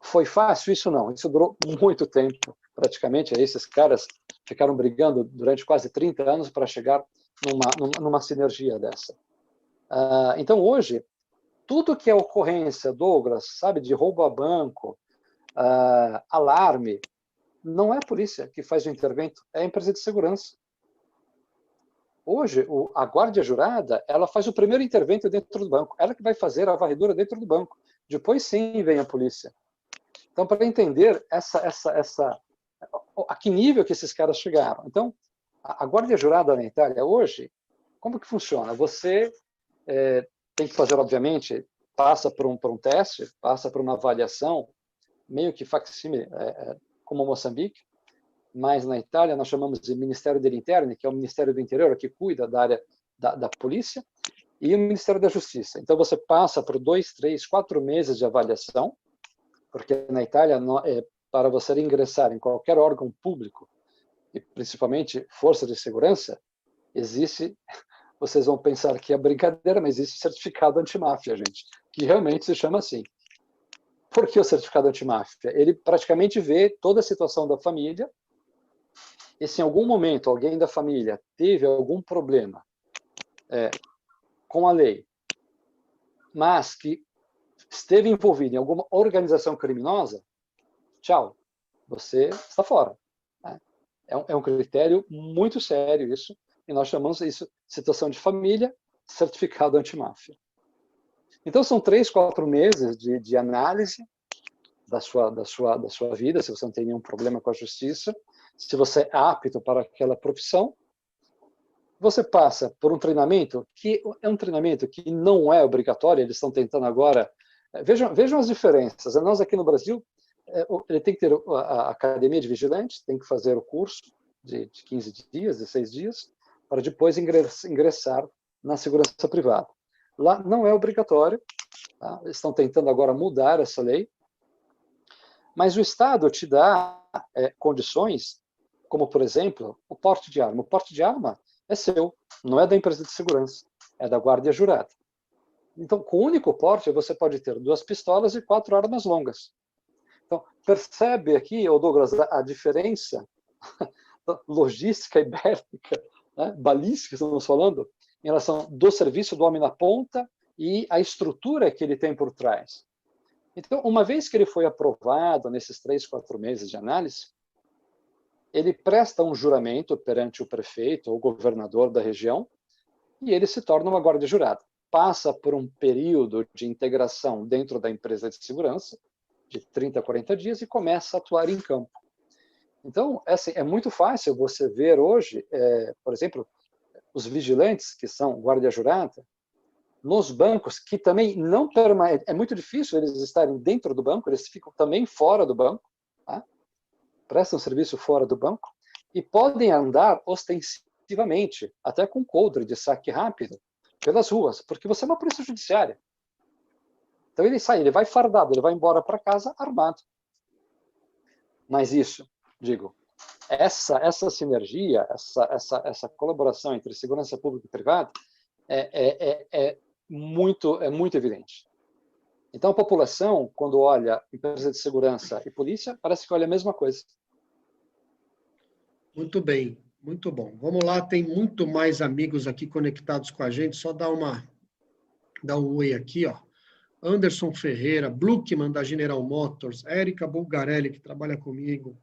Foi fácil? Isso não. Isso durou muito tempo, praticamente. Esses caras ficaram brigando durante quase 30 anos para chegar numa sinergia dessa. Então, hoje, tudo que é ocorrência, Douglas, sabe, de roubo a banco, alarme, não é a polícia que faz o intervento, é a empresa de segurança. Hoje, a guarda jurada, ela faz o primeiro intervento dentro do banco. Ela que vai fazer a varredura dentro do banco. Depois, sim, vem a polícia. Então, para entender a que nível que esses caras chegaram. Então, a guarda jurada na Itália, hoje, como que funciona? Você tem que fazer, obviamente, passa por um teste, passa por uma avaliação, meio que facsímile, como Moçambique, mas na Itália nós chamamos de Ministério dell'Interno, que é o Ministério do Interior, que cuida da área da polícia, e o Ministério da Justiça. Então você passa por 2, 3, 4 meses de avaliação, porque na Itália, para você ingressar em qualquer órgão público, e principalmente força de segurança, vocês vão pensar que é brincadeira, mas existe certificado antimáfia, gente, que realmente se chama assim. Por que o certificado antimáfia? Ele praticamente vê toda a situação da família, e se em algum momento alguém da família teve algum problema com a lei, mas que esteve envolvido em alguma organização criminosa, tchau, você está fora. Né? É um critério muito sério isso, e nós chamamos isso situação de família, certificado antimáfia. Então, são 3, 4 meses de análise da sua vida, se você não tem nenhum problema com a justiça, se você é apto para aquela profissão. Você passa por um treinamento, que é um treinamento que não é obrigatório, eles estão tentando agora... Vejam as diferenças. Nós aqui no Brasil, ele tem que ter a academia de vigilante, tem que fazer o curso de 15 dias, 16 dias, para depois ingressar na segurança privada. Lá não é obrigatório, tá? Estão tentando agora mudar essa lei, mas o Estado te dá condições, como, por exemplo, o porte de arma. O porte de arma é seu, não é da empresa de segurança, é da guarda jurada. Então, com o único porte, você pode ter 2 pistolas e 4 armas longas. Então, percebe aqui, Douglas, a diferença logística e bélica, né, balística, estamos falando, em relação do serviço do homem na ponta e a estrutura que ele tem por trás. Então, uma vez que ele foi aprovado nesses 3, 4 meses de análise, ele presta um juramento perante o prefeito ou governador da região e ele se torna uma guarda jurada. Passa por um período de integração dentro da empresa de segurança, de 30 a 40 dias, e começa a atuar em campo. Então, assim, é muito fácil você ver hoje, por exemplo, os vigilantes, que são guarda jurada, nos bancos, que também não permanecem, é muito difícil eles estarem dentro do banco, eles ficam também fora do banco, tá? Prestam serviço fora do banco, e podem andar ostensivamente, até com coldre de saque rápido, pelas ruas, porque você é uma polícia judiciária. Então ele sai, ele vai fardado, ele vai embora para casa armado. Mas isso, digo, essa sinergia, essa colaboração entre segurança pública e privada é muito evidente. Então a população, quando olha empresa de segurança e polícia, parece que olha a mesma coisa. Muito bem, muito bom. Vamos lá, tem muito mais amigos aqui conectados com a gente, só dar um oi aqui, ó. Anderson Ferreira, Bluckman, da General Motors, Érica Bulgarelli, que trabalha comigo,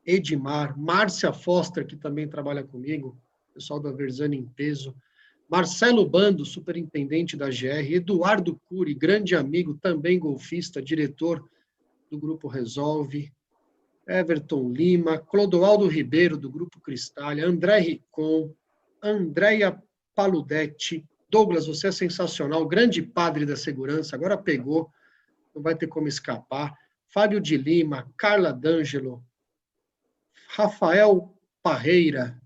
Edmar, Márcia Foster, que também trabalha comigo, pessoal da Versani em peso, Marcelo Bando, superintendente da GR, Eduardo Cury, grande amigo, também golfista, diretor do Grupo Resolve, Everton Lima, Clodoaldo Ribeiro, do Grupo Cristália, André Ricon, Andréia Paludetti, Douglas, você é sensacional, grande padre da segurança, agora pegou, não vai ter como escapar. Fábio de Lima, Carla D'Angelo, Rafael Parreira,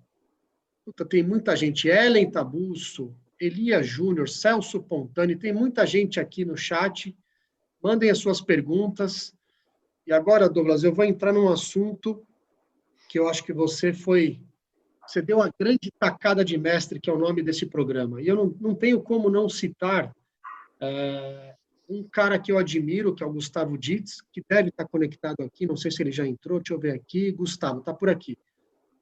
puta, tem muita gente, Ellen Tabusso, Elia Júnior, Celso Pontani, tem muita gente aqui no chat, mandem as suas perguntas. E agora, Douglas, eu vou entrar num assunto que eu acho que você deu a grande tacada de mestre, que é o nome desse programa. E eu não tenho como não citar um cara que eu admiro, que é o Gustavo Ditz, que deve estar conectado aqui, não sei se ele já entrou, deixa eu ver aqui. Gustavo, está por aqui.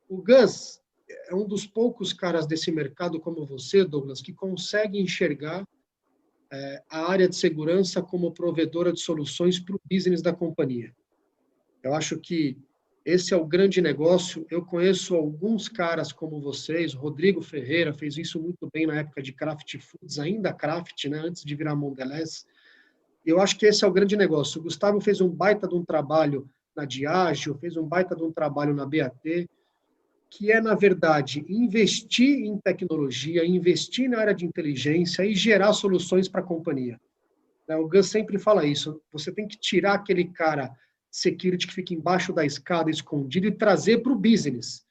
O Gus é um dos poucos caras desse mercado, como você, Douglas, que consegue enxergar a área de segurança como provedora de soluções para o business da companhia. Eu acho que esse é o grande negócio. Eu conheço alguns caras como vocês, o Rodrigo Ferreira fez isso muito bem na época de Kraft Foods, ainda Kraft, né, antes de virar Mondelez. Eu acho que esse é o grande negócio. O Gustavo fez um baita de um trabalho na Diageo, fez um baita de um trabalho na BAT, que é, na verdade, investir em tecnologia, investir na área de inteligência e gerar soluções para a companhia. O Gus sempre fala isso, você tem que tirar aquele cara security que fica embaixo da escada escondido e trazer para o business.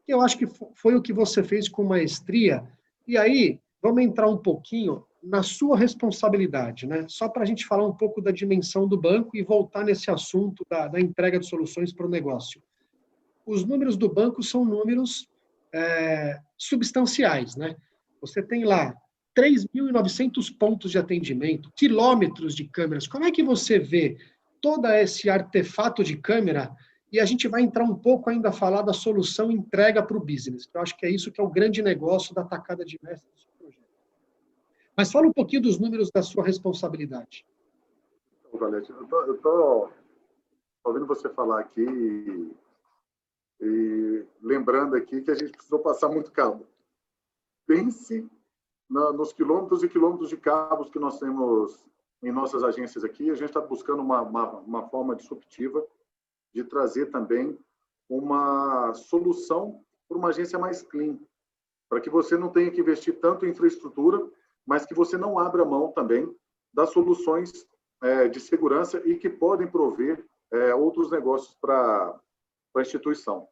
Eu acho que foi o que você fez com maestria. E aí, vamos entrar um pouquinho na sua responsabilidade, né? Só para a gente falar um pouco da dimensão do banco e voltar nesse assunto da entrega de soluções para o negócio. Os números do banco são números substanciais, né? Você tem lá 3.900 pontos de atendimento, quilômetros de câmeras. Como é que você vê todo esse artefato de câmera? E a gente vai entrar um pouco ainda a falar da solução entrega para o business. Eu acho que é isso que é o grande negócio da tacada de mestre do seu projeto. Mas fala um pouquinho dos números da sua responsabilidade. Valete, eu estou ouvindo você falar aqui e lembrando aqui que a gente precisou passar muito cabo. Pense nos quilômetros e quilômetros de cabos que nós temos em nossas agências aqui. A gente está buscando uma forma disruptiva de trazer também uma solução para uma agência mais clean, para que você não tenha que investir tanto em infraestrutura, mas que você não abra mão também das soluções de segurança e que podem prover outros negócios para a instituição.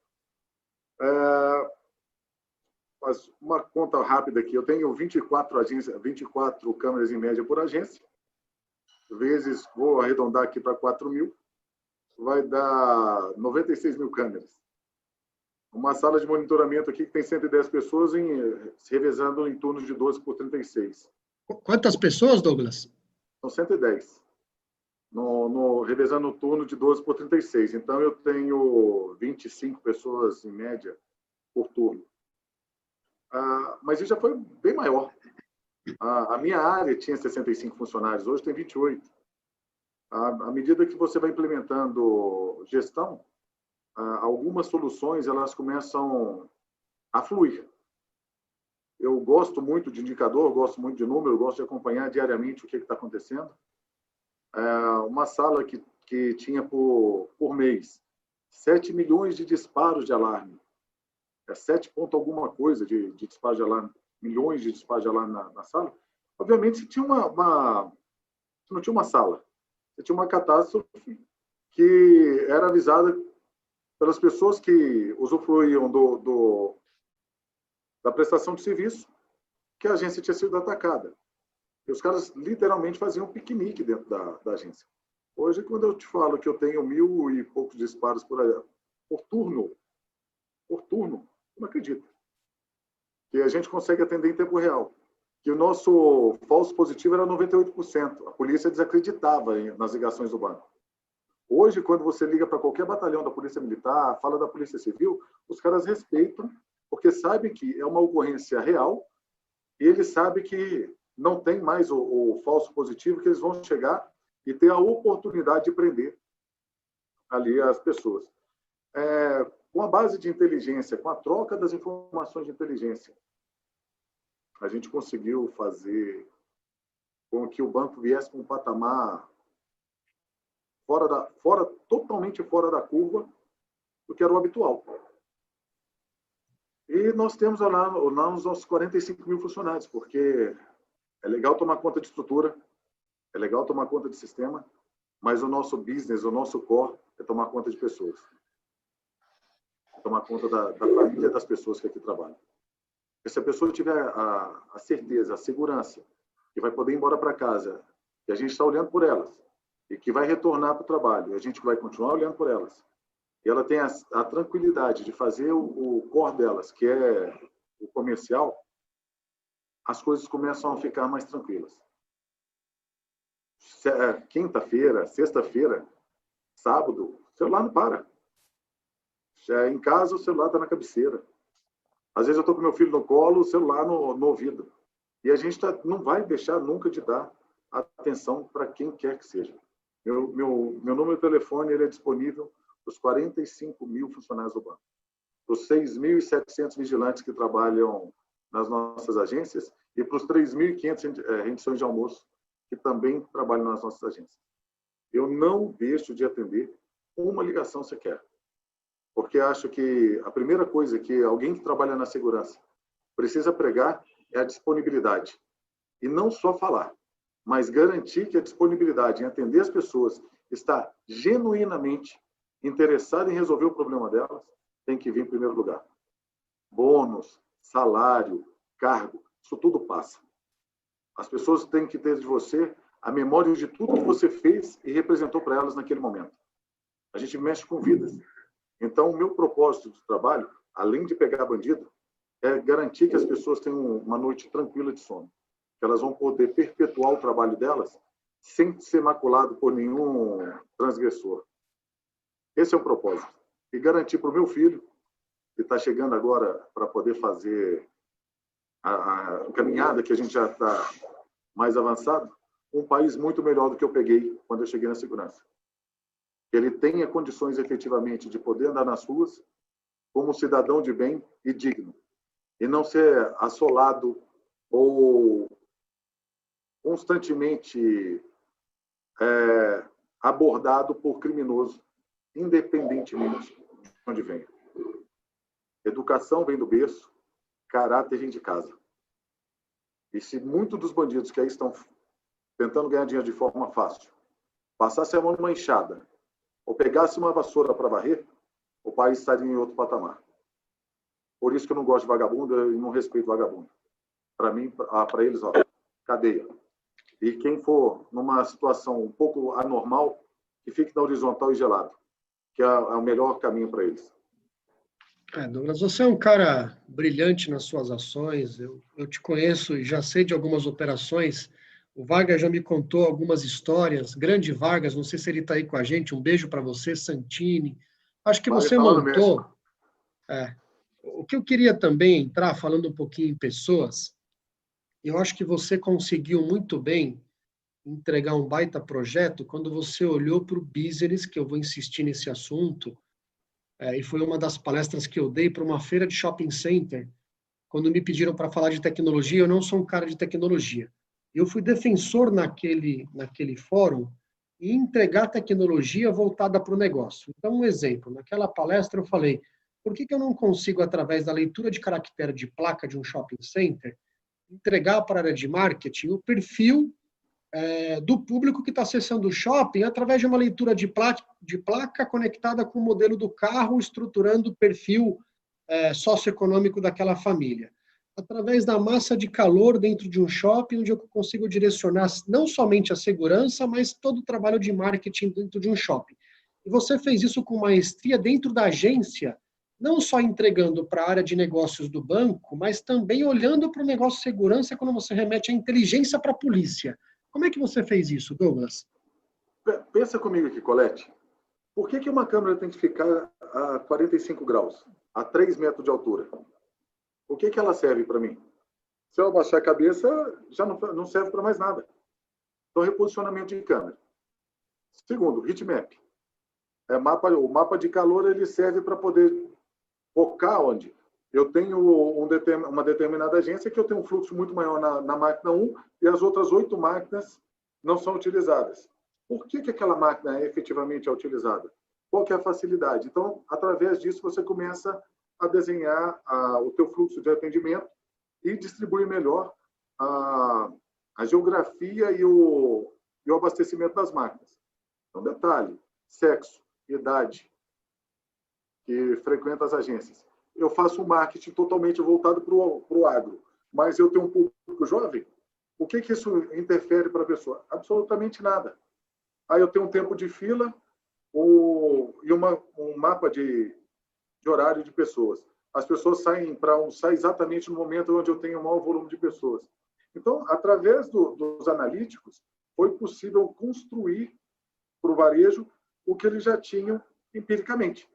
Faz uma conta rápida aqui. Eu tenho 24 agências, 24 câmeras em média por agência. Vezes, vou arredondar aqui para 4.000, vai dar 96 mil câmeras. Uma sala de monitoramento aqui que tem 110 pessoas se revezando em turnos de 12 por 36. Quantas pessoas, Douglas? São 110. Revezando o turno de 12 por 36. Então, eu tenho 25 pessoas, em média, por turno. Mas isso já foi bem maior. A minha área tinha 65 funcionários, hoje tem 28. À medida que você vai implementando gestão, algumas soluções elas começam a fluir. Eu gosto muito de indicador, gosto muito de número, gosto de acompanhar diariamente o que está acontecendo. Uma sala que tinha por mês 7 milhões de disparos de alarme. 7 ponto alguma coisa de disparo de alarme, milhões de disparos de alarme na sala. Obviamente, você tinha você não tinha uma sala, você tinha uma catástrofe que era avisada pelas pessoas que usufruíam da prestação de serviço, que a agência tinha sido atacada. E os caras literalmente faziam um piquenique dentro da agência. Hoje, quando eu te falo que eu tenho 1.000 e poucos disparos por turno, não acredito. Que a gente consegue atender em tempo real. Que o nosso falso positivo era 98%. A polícia desacreditava nas ligações do banco. Hoje, quando você liga para qualquer batalhão da Polícia Militar, fala da Polícia Civil, os caras respeitam, porque sabem que é uma ocorrência real e eles sabem que não tem mais o falso positivo, que eles vão chegar e ter a oportunidade de prender ali as pessoas. Com a base de inteligência, com a troca das informações de inteligência, a gente conseguiu fazer com que o banco viesse para um patamar totalmente fora da curva do que era o habitual. E nós temos lá os nossos 45 mil funcionários, porque é legal tomar conta de estrutura, é legal tomar conta de sistema, mas o nosso business, o nosso core é tomar conta de pessoas. Tomar conta da família das pessoas que aqui trabalham. Porque se a pessoa tiver a certeza, a segurança, que vai poder ir embora para casa, que a gente está olhando por elas, e que vai retornar para o trabalho, e a gente vai continuar olhando por elas, e ela tem a tranquilidade de fazer o core delas, que é o comercial, as coisas começam a ficar mais tranquilas. Quinta-feira, sexta-feira, sábado, o celular não para. Em casa, o celular está na cabeceira. Às vezes eu estou com meu filho no colo, o celular no ouvido. E a gente não vai deixar nunca de dar atenção para quem quer que seja. Meu número de telefone ele é disponível para os 45 mil funcionários do banco, para os 6.700 vigilantes que trabalham nas nossas agências e para os 3.500 rendições de almoço que também trabalham nas nossas agências. Eu não deixo de atender uma ligação sequer, porque acho que a primeira coisa que alguém que trabalha na segurança precisa pregar é a disponibilidade. E não só falar, mas garantir que a disponibilidade em atender as pessoas está genuinamente interessada em resolver o problema delas, tem que vir em primeiro lugar. Bônus, salário, cargo, isso tudo passa. As pessoas têm que ter de você a memória de tudo que você fez e representou para elas naquele momento. A gente mexe com vidas. Então, o meu propósito de trabalho, além de pegar bandido, é garantir que as pessoas tenham uma noite tranquila de sono. Que elas vão poder perpetuar o trabalho delas sem ser maculado por nenhum transgressor. Esse é o propósito. E garantir para o meu filho, que está chegando agora para poder fazer a caminhada, que a gente já está mais avançado, um país muito melhor do que eu peguei quando eu cheguei na segurança. Que ele tenha condições efetivamente de poder andar nas ruas como um cidadão de bem e digno. E não ser assolado ou constantemente abordado por criminoso, independentemente de onde venha. Educação vem do berço, caráter vem de casa. E se muitos dos bandidos que aí estão tentando ganhar dinheiro de forma fácil, passasse a mão numa enxada, ou pegasse uma vassoura para varrer, o país estaria em outro patamar. Por isso que eu não gosto de vagabundo e não respeito vagabundo. Para mim, para eles, ó, cadeia. E quem for numa situação um pouco anormal, que fique na horizontal e gelado, que é o melhor caminho para eles. Douglas, você é um cara brilhante nas suas ações. Eu te conheço e já sei de algumas operações. O Vargas já me contou algumas histórias. Grande Vargas, não sei se ele está aí com a gente. Um beijo para você, Santini. Acho que Vargas você tá lá no montou. México. O que eu queria também entrar, falando um pouquinho em pessoas, eu acho que você conseguiu muito bem entregar um baita projeto quando você olhou para o business, que eu vou insistir nesse assunto, e foi uma das palestras que eu dei para uma feira de shopping center, quando me pediram para falar de tecnologia. Eu não sou um cara de tecnologia. Eu fui defensor naquele fórum em entregar tecnologia voltada para o negócio. Então, um exemplo, naquela palestra eu falei, por que eu não consigo, através da leitura de caractere de placa de um shopping center, entregar para a área de marketing o perfil do público que está acessando o shopping através de uma leitura de placa conectada com o modelo do carro, estruturando o perfil socioeconômico daquela família. Através da massa de calor dentro de um shopping, onde eu consigo direcionar não somente a segurança, mas todo o trabalho de marketing dentro de um shopping. E você fez isso com maestria dentro da agência, não só entregando para a área de negócios do banco, mas também olhando para o negócio de segurança quando você remete a inteligência para a polícia. Como é que você fez isso, Douglas? Pensa comigo aqui, Colete. Por que uma câmera tem que ficar a 45 graus, a 3 metros de altura? O que ela serve para mim? Se eu abaixar a cabeça, já não serve para mais nada. Então, reposicionamento de câmera. Segundo, heatmap. O mapa de calor ele serve para poder focar onde? Eu tenho uma determinada agência que eu tenho um fluxo muito maior na máquina 1 e as outras 8 máquinas não são utilizadas. Por que aquela máquina efetivamente é utilizada? Qual que é a facilidade? Então, através disso, você começa a desenhar o teu fluxo de atendimento e distribuir melhor a geografia e o abastecimento das máquinas. Então, detalhe, sexo, idade, que frequenta as agências. Eu faço um marketing totalmente voltado para o agro, mas eu tenho um público jovem. O que isso interfere para a pessoa? Absolutamente nada. Aí eu tenho um tempo de fila e um mapa de horário de pessoas. As pessoas saem para almoçar exatamente no momento onde eu tenho o maior volume de pessoas. Então, através dos analíticos, foi possível construir para o varejo o que eles já tinham empiricamente.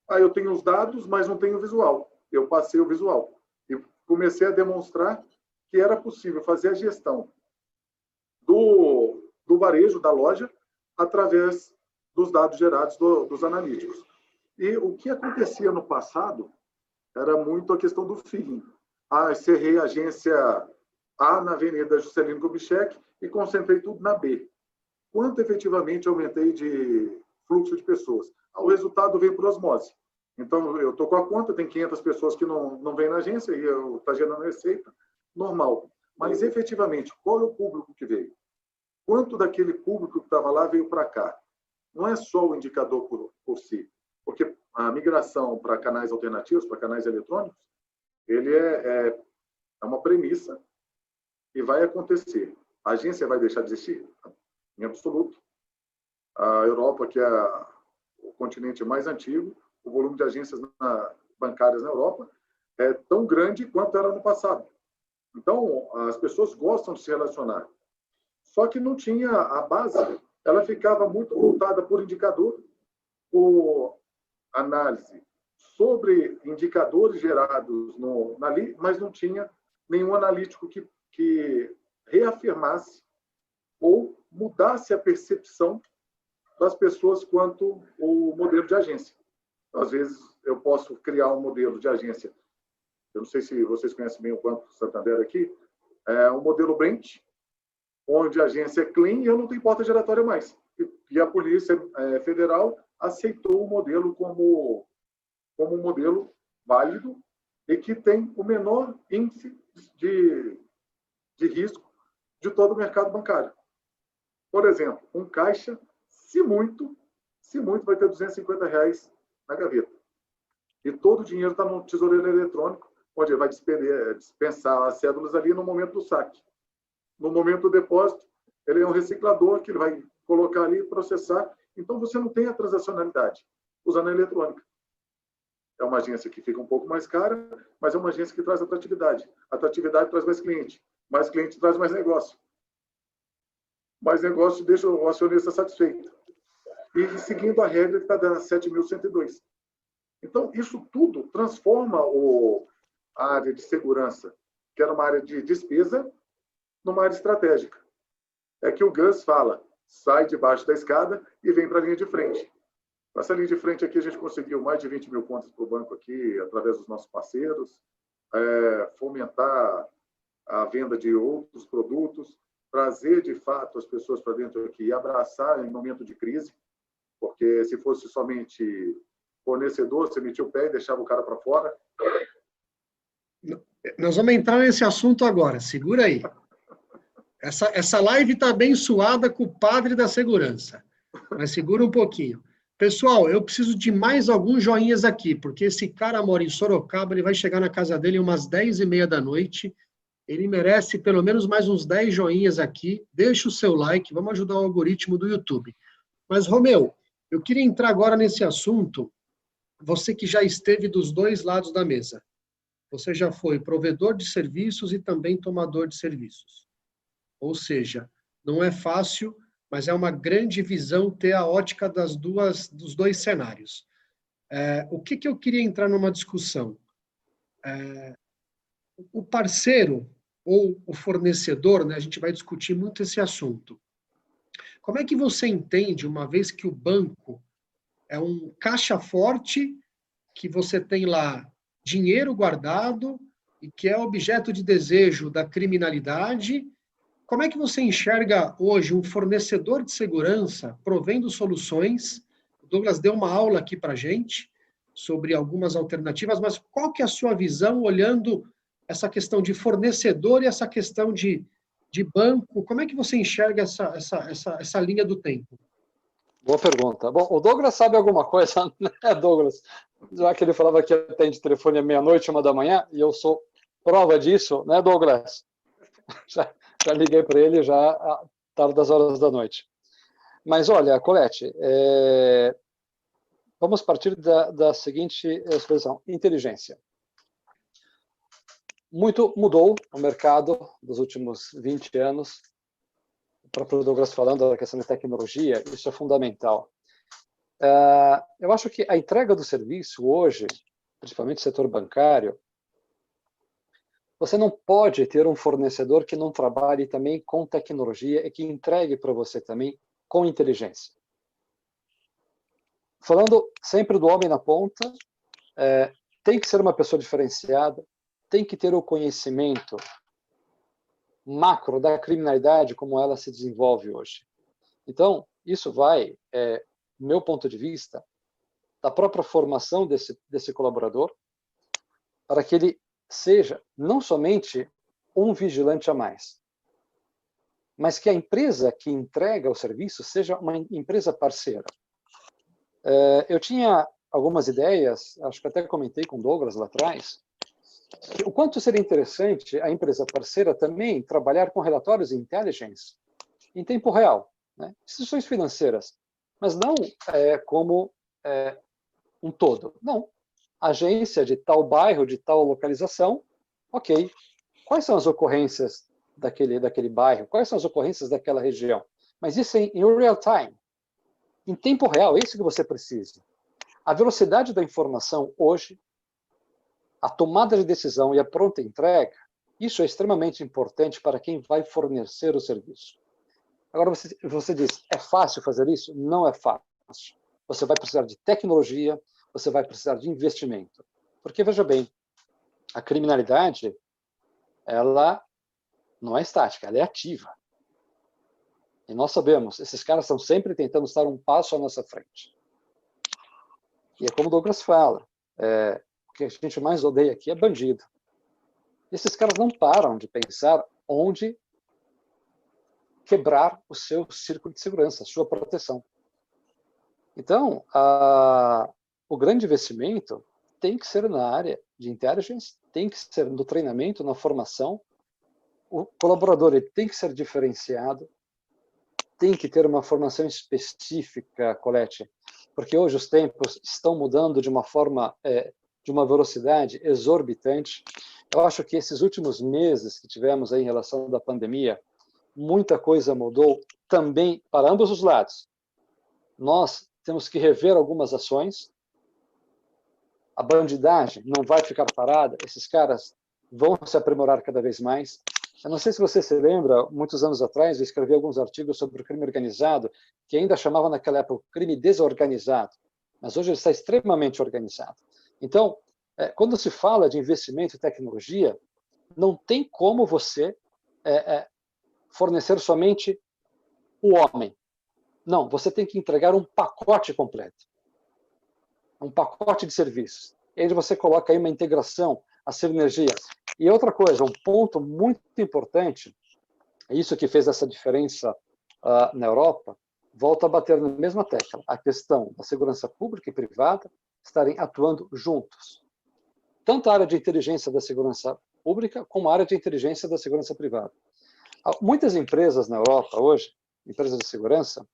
Aí eu tenho os dados, mas não tenho o visual. Eu passei o visual e comecei a demonstrar que era possível fazer a gestão do varejo, da loja, através dos dados gerados dos analíticos. E o que acontecia no passado era muito a questão do feeling. Encerrei a agência A na Avenida Juscelino Kubitschek e concentrei tudo na B. Quanto efetivamente aumentei de fluxo de pessoas? O resultado veio por osmose. Então, eu estou com a conta, tem 500 pessoas que não vêm na agência e está gerando receita, normal. Mas, efetivamente, qual é o público que veio? Quanto daquele público que estava lá veio para cá? Não é só o indicador por si, porque a migração para canais alternativos, para canais eletrônicos, ele é uma premissa e vai acontecer. A agência vai deixar de existir? Em absoluto. A Europa, que é o continente mais antigo, o volume de agências bancárias na Europa é tão grande quanto era no passado. Então, as pessoas gostam de se relacionar. Só que não tinha a base, ela ficava muito voltada por indicador, por análise sobre indicadores gerados ali, mas não tinha nenhum analítico que reafirmasse ou mudasse a percepção das pessoas quanto ao modelo de agência. Às vezes, eu posso criar um modelo de agência, eu não sei se vocês conhecem bem o Banco Santander aqui, um modelo Brent, onde a agência é clean e eu não tenho porta giratória mais. E a Polícia Federal aceitou o modelo como um modelo válido e que tem o menor índice de risco de todo o mercado bancário. Por exemplo, um caixa, se muito, vai ter R$250 na gaveta. E todo o dinheiro está no tesoureiro eletrônico, onde ele vai dispensar as cédulas ali no momento do saque. No momento do depósito, ele é um reciclador que ele vai colocar ali e processar. Então, você não tem a transacionalidade usando a eletrônica. É uma agência que fica um pouco mais cara, mas é uma agência que traz atratividade. Atratividade traz mais cliente traz mais negócio. Mais negócio deixa o acionista satisfeito. E seguindo a regra que está dando 7.102. Então, isso tudo transforma a área de segurança, que era uma área de despesa, numa área estratégica. É que o Gus fala, sai debaixo da escada e vem para a linha de frente. Nessa linha de frente aqui, a gente conseguiu mais de 20 mil contas para o banco aqui, através dos nossos parceiros, fomentar a venda de outros produtos, trazer, de fato, as pessoas para dentro aqui e abraçar em momento de crise, porque se fosse somente fornecedor, você metia o pé e deixava o cara para fora. Nós vamos entrar nesse assunto agora, segura aí. Essa live está abençoada com o padre da segurança, mas segura um pouquinho. Pessoal, eu preciso de mais alguns joinhas aqui, porque esse cara mora em Sorocaba, ele vai chegar na casa dele umas 10h30 da noite, ele merece pelo menos mais uns 10 joinhas aqui, deixa o seu like, vamos ajudar o algoritmo do YouTube. Mas, Romeu, eu queria entrar agora nesse assunto, você que já esteve dos dois lados da mesa. Você já foi provedor de serviços e também tomador de serviços. Ou seja, não é fácil, mas é uma grande visão ter a ótica dos dois cenários. O que eu queria entrar numa discussão? O parceiro ou o fornecedor, né, a gente vai discutir muito esse assunto. Como é que você entende, uma vez que o banco é um caixa forte, que você tem lá dinheiro guardado e que é objeto de desejo da criminalidade, como é que você enxerga hoje um fornecedor de segurança provendo soluções? O Douglas deu uma aula aqui para a gente sobre algumas alternativas, mas qual que é a sua visão olhando essa questão de fornecedor e essa questão de banco? Como é que você enxerga essa linha do tempo? Boa pergunta. Bom, o Douglas sabe alguma coisa, né, Douglas? Já que ele falava que atende telefone à meia-noite, 1h, e eu sou prova disso, né, Douglas? Já liguei para ele já tarde das horas da noite. Mas olha, Colette, vamos partir da seguinte expressão: inteligência. Muito mudou o mercado dos últimos 20 anos. O próprio Douglas falando da questão de tecnologia, isso é fundamental. Eu acho que a entrega do serviço hoje, principalmente no setor bancário, você não pode ter um fornecedor que não trabalhe também com tecnologia e que entregue para você também com inteligência. Falando sempre do homem na ponta, tem que ser uma pessoa diferenciada, tem que ter o conhecimento macro da criminalidade, como ela se desenvolve hoje. Então, isso vai, do meu ponto de vista, da própria formação desse colaborador, para que ele seja não somente um vigilante a mais, mas que a empresa que entrega o serviço seja uma empresa parceira. Eu tinha algumas ideias, acho que até comentei com o Douglas lá atrás, que o quanto seria interessante a empresa parceira também trabalhar com relatórios de intelligence em tempo real, né? Instituições financeiras, mas não como um todo. Não. Agência de tal bairro, de tal localização, ok. Quais são as ocorrências daquele bairro? Quais são as ocorrências daquela região? Mas isso em real time, em tempo real, é isso que você precisa. A velocidade da informação hoje, a tomada de decisão e a pronta entrega, isso é extremamente importante para quem vai fornecer o serviço. Agora, você diz, é fácil fazer isso? Não é fácil. Você vai precisar de tecnologia, você vai precisar de investimento. Porque, veja bem, a criminalidade, ela não é estática, ela é ativa. E nós sabemos, esses caras estão sempre tentando estar um passo à nossa frente. E é como o Douglas fala, o que a gente mais odeia aqui é bandido. Esses caras não param de pensar onde quebrar o seu círculo de segurança, a sua proteção. Então, o grande investimento tem que ser na área de intelligence, tem que ser no treinamento, na formação. O colaborador ele tem que ser diferenciado, tem que ter uma formação específica, Colette, porque hoje os tempos estão mudando de uma forma, de uma velocidade exorbitante. Eu acho que esses últimos meses que tivemos aí em relação à pandemia, muita coisa mudou também para ambos os lados. Nós temos que rever algumas ações. A bandidagem não vai ficar parada, esses caras vão se aprimorar cada vez mais. Eu não sei se você se lembra, muitos anos atrás, eu escrevi alguns artigos sobre o crime organizado, que ainda chamava naquela época o crime desorganizado, mas hoje ele está extremamente organizado. Então, quando se fala de investimento em tecnologia, não tem como você fornecer somente o homem. Não, você tem que entregar um pacote completo. Um pacote de serviços. E aí você coloca aí uma integração, a sinergia. E outra coisa, um ponto muito importante, isso que fez essa diferença na Europa, volta a bater na mesma tecla, a questão da segurança pública e privada estarem atuando juntos. Tanto a área de inteligência da segurança pública, como a área de inteligência da segurança privada. Muitas empresas na Europa hoje, empresas de segurança,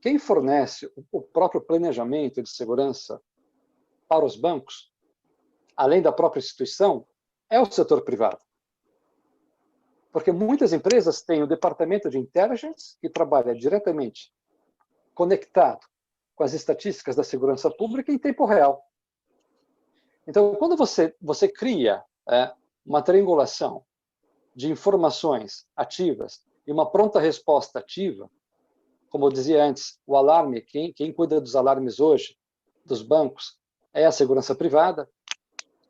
quem fornece o próprio planejamento de segurança para os bancos, além da própria instituição, é o setor privado. Porque muitas empresas têm o departamento de intelligence, que trabalha diretamente conectado com as estatísticas da segurança pública em tempo real. Então, quando você cria uma triangulação de informações ativas e uma pronta resposta ativa, como eu dizia antes, o alarme, quem cuida dos alarmes hoje, dos bancos, é a segurança privada.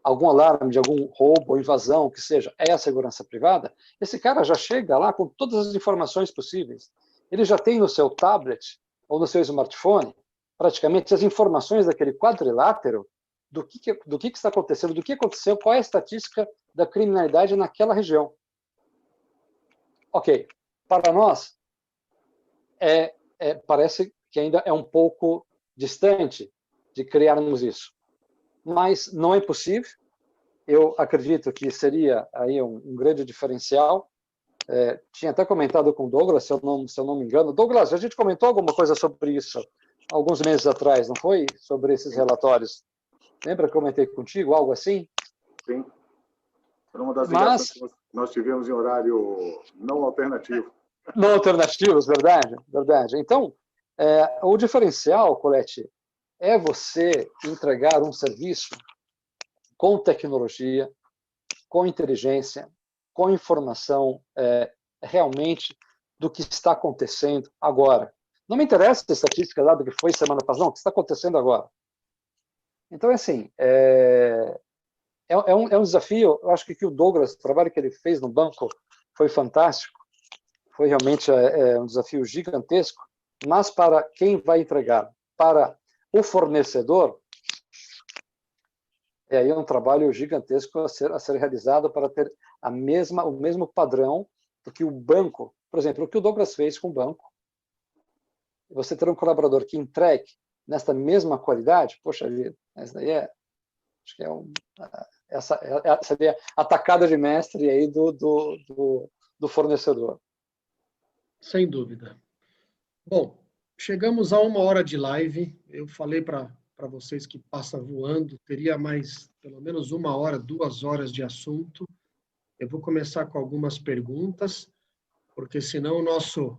Algum alarme de algum roubo ou invasão, que seja, é a segurança privada. Esse cara já chega lá com todas as informações possíveis. Ele já tem no seu tablet ou no seu smartphone praticamente as informações daquele quadrilátero do que está acontecendo, do que aconteceu, qual é a estatística da criminalidade naquela região. Ok, para nós, parece que ainda é um pouco distante de criarmos isso. Mas não é impossível. Eu acredito que seria aí um grande diferencial. Tinha até comentado com o Douglas, se eu não me engano. Douglas, a gente comentou alguma coisa sobre isso alguns meses atrás, não foi? Sobre esses relatórios. Lembra que eu comentei contigo, algo assim? Sim. Foi uma das ligações que nós tivemos em horário não alternativo. Não alternativos, verdade, verdade. Então, o diferencial, Colette, é você entregar um serviço com tecnologia, com inteligência, com informação realmente do que está acontecendo agora. Não me interessa a estatística lá do que foi semana passada, não, o que está acontecendo agora. Então, assim, é um desafio. Eu acho que o Douglas, o trabalho que ele fez no banco foi fantástico, foi realmente um desafio gigantesco, mas para quem vai entregar, para o fornecedor, é aí um trabalho gigantesco a ser realizado para ter o mesmo padrão do que o banco, por exemplo, o que o Douglas fez com o banco. Você ter um colaborador que entregue nesta mesma qualidade, poxa vida, essa daí acho que essa seria a tacada de mestre aí do fornecedor. Sem dúvida. Bom, chegamos a 1 hora de live. Eu falei para vocês que passa voando, teria mais pelo menos 1 hora, 2 horas de assunto. Eu vou começar com algumas perguntas, porque senão o nosso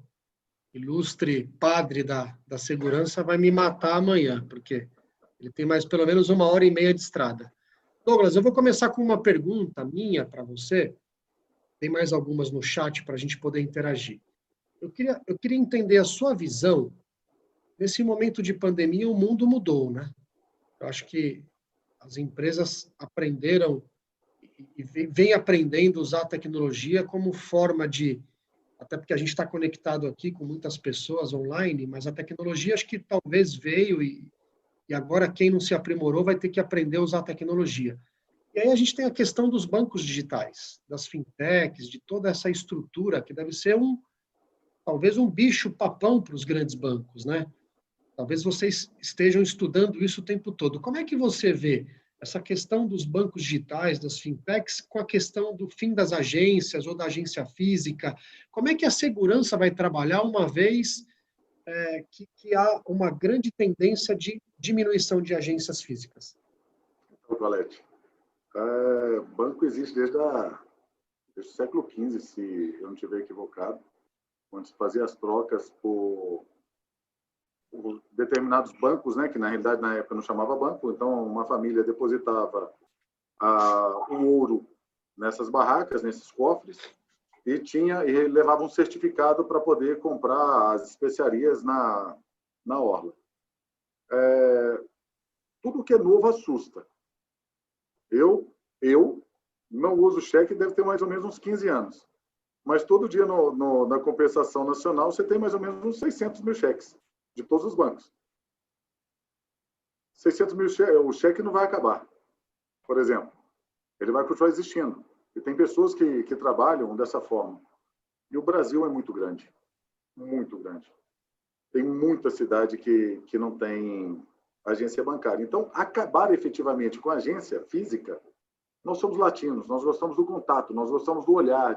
ilustre padre da segurança vai me matar amanhã, porque ele tem mais pelo menos 1h30 de estrada. Douglas, eu vou começar com uma pergunta minha para você. Tem mais algumas no chat para a gente poder interagir. Eu queria entender a sua visão. Nesse momento de pandemia, o mundo mudou, né? Eu acho que as empresas aprenderam e vêm aprendendo a usar a tecnologia como forma de... Até porque a gente está conectado aqui com muitas pessoas online, mas a tecnologia acho que talvez veio e agora quem não se aprimorou vai ter que aprender a usar a tecnologia. E aí a gente tem a questão dos bancos digitais, das fintechs, de toda essa estrutura que deve ser talvez um bicho-papão para os grandes bancos, né? Talvez vocês estejam estudando isso o tempo todo. Como é que você vê essa questão dos bancos digitais, das fintechs, com a questão do fim das agências ou da agência física? Como é que a segurança vai trabalhar uma vez que há uma grande tendência de diminuição de agências físicas? Então, Colete, banco existe desde o século XV, se eu não estiver equivocado, onde se fazia as trocas por determinados bancos, né, que na realidade na época não chamava banco. Então uma família depositava o ouro nessas barracas, nesses cofres, e levava um certificado para poder comprar as especiarias na orla. Tudo que é novo assusta. Eu não uso cheque, deve ter mais ou menos uns 15 anos. Mas todo dia na compensação nacional você tem mais ou menos uns 600 mil cheques de todos os bancos. 600 mil cheques, o cheque não vai acabar, por exemplo. Ele vai continuar existindo. E tem pessoas que trabalham dessa forma. E o Brasil é muito grande. Muito grande. Tem muita cidade que não tem agência bancária. Então, acabar efetivamente com a agência física, nós somos latinos, nós gostamos do contato, nós gostamos do olhar,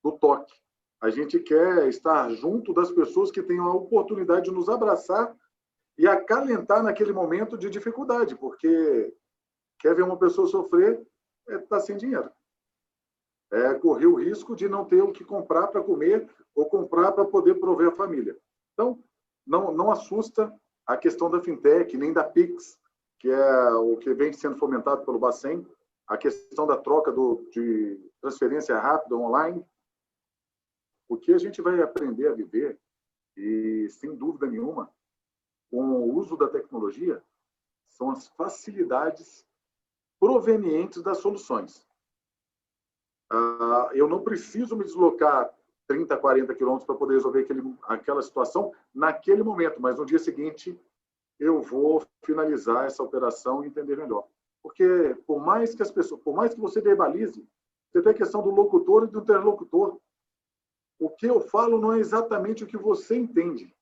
do toque. A gente quer estar junto das pessoas que tenham a oportunidade de nos abraçar e acalentar naquele momento de dificuldade, porque quer ver uma pessoa sofrer, está sem dinheiro. Correr o risco de não ter o que comprar para comer ou comprar para poder prover a família. Então, não assusta a questão da fintech, nem da Pix, que é o que vem sendo fomentado pelo Bacen, a questão da troca de transferência rápida online. O que a gente vai aprender a viver, e sem dúvida nenhuma, com o uso da tecnologia, são as facilidades provenientes das soluções. Eu não preciso me deslocar 30, 40 quilômetros para poder resolver aquela situação naquele momento, mas no dia seguinte eu vou finalizar essa operação e entender melhor. Porque por mais que você verbalize, você tem a questão do locutor e do interlocutor. O que eu falo não é exatamente o que você entende.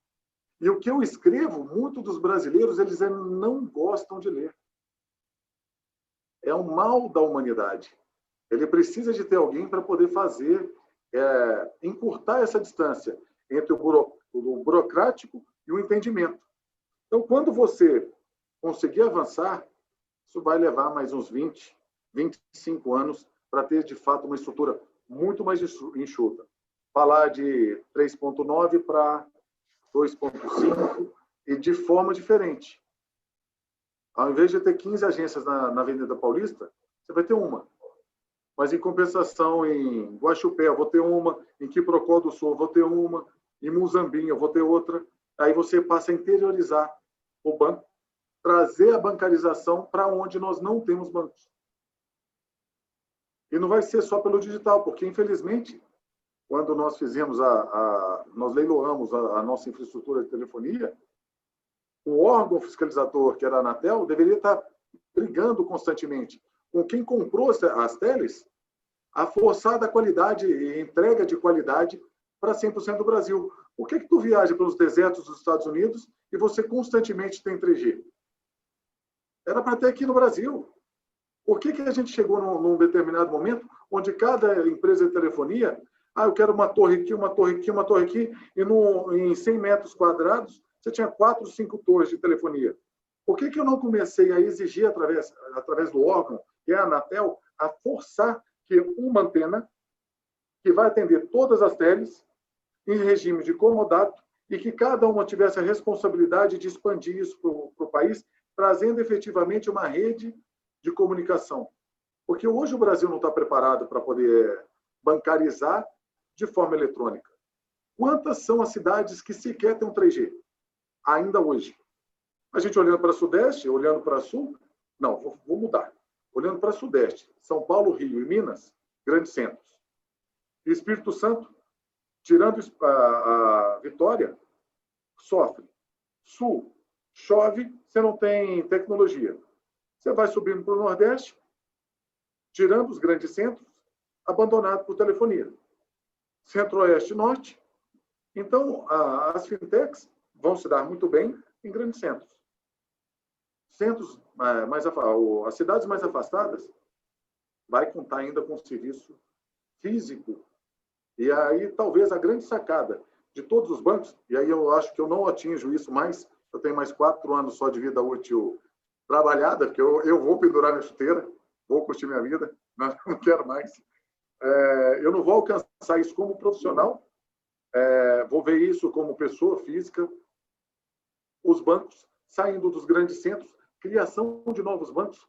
E o que eu escrevo, muitos dos brasileiros, eles não gostam de ler. É um mal da humanidade. Ele precisa de ter alguém para poder fazer, encurtar essa distância entre o burocrático e o entendimento. Então, quando você conseguir avançar, isso vai levar mais uns 20, 25 anos para ter, de fato, uma estrutura muito mais enxuta. Falar de 3.9 para 2.5 e de forma diferente. Ao invés de ter 15 agências na Avenida Paulista, você vai ter uma. Mas, em compensação, em Guaxupé eu vou ter uma, em Quiprocó do Sul eu vou ter uma, em Muzambinho eu vou ter outra. Aí você passa a interiorizar o banco, trazer a bancarização para onde nós não temos bancos. E não vai ser só pelo digital, porque, infelizmente, quando nós fizemos nós leiloamos a nossa infraestrutura de telefonia, o órgão fiscalizador, que era a Anatel, deveria estar brigando constantemente com quem comprou as teles, a forçada qualidade e entrega de qualidade para 100% do Brasil. Por que tu viaja pelos desertos dos Estados Unidos e você constantemente tem 3G? Era para ter aqui no Brasil. Por que a gente chegou num determinado momento onde cada empresa de telefonia, eu quero uma torre aqui, uma torre aqui, uma torre aqui, e em 100 metros quadrados você tinha 4, 5 torres de telefonia. Por que eu não comecei a exigir, através do órgão, que é a Anatel, a forçar que uma antena que vai atender todas as teles em regime de comodato e que cada uma tivesse a responsabilidade de expandir isso para o país, trazendo efetivamente uma rede de comunicação. Porque hoje o Brasil não está preparado para poder bancarizar de forma eletrônica. Quantas são as cidades que sequer têm um 3G? Ainda hoje. A gente olhando para Sudeste, olhando para Sul, não, vou mudar. Olhando para Sudeste, São Paulo, Rio e Minas, grandes centros. E Espírito Santo, tirando a Vitória, sofre. Sul, chove, você não tem tecnologia. Você vai subindo para o Nordeste, tirando os grandes centros, abandonado por telefonia. Centro-Oeste e Norte. Então, as fintechs vão se dar muito bem, em grandes centros. As cidades mais afastadas vai contar ainda com serviço físico. E aí, talvez, a grande sacada de todos os bancos, e aí eu acho que eu não atinjo isso mais, eu tenho mais 4 anos só de vida útil trabalhada, porque eu vou pendurar minha chuteira, vou curtir minha vida, não quero mais. Eu não vou alcançar isso como profissional, vou ver isso como pessoa física. Os bancos saindo dos grandes centros, criação de novos bancos,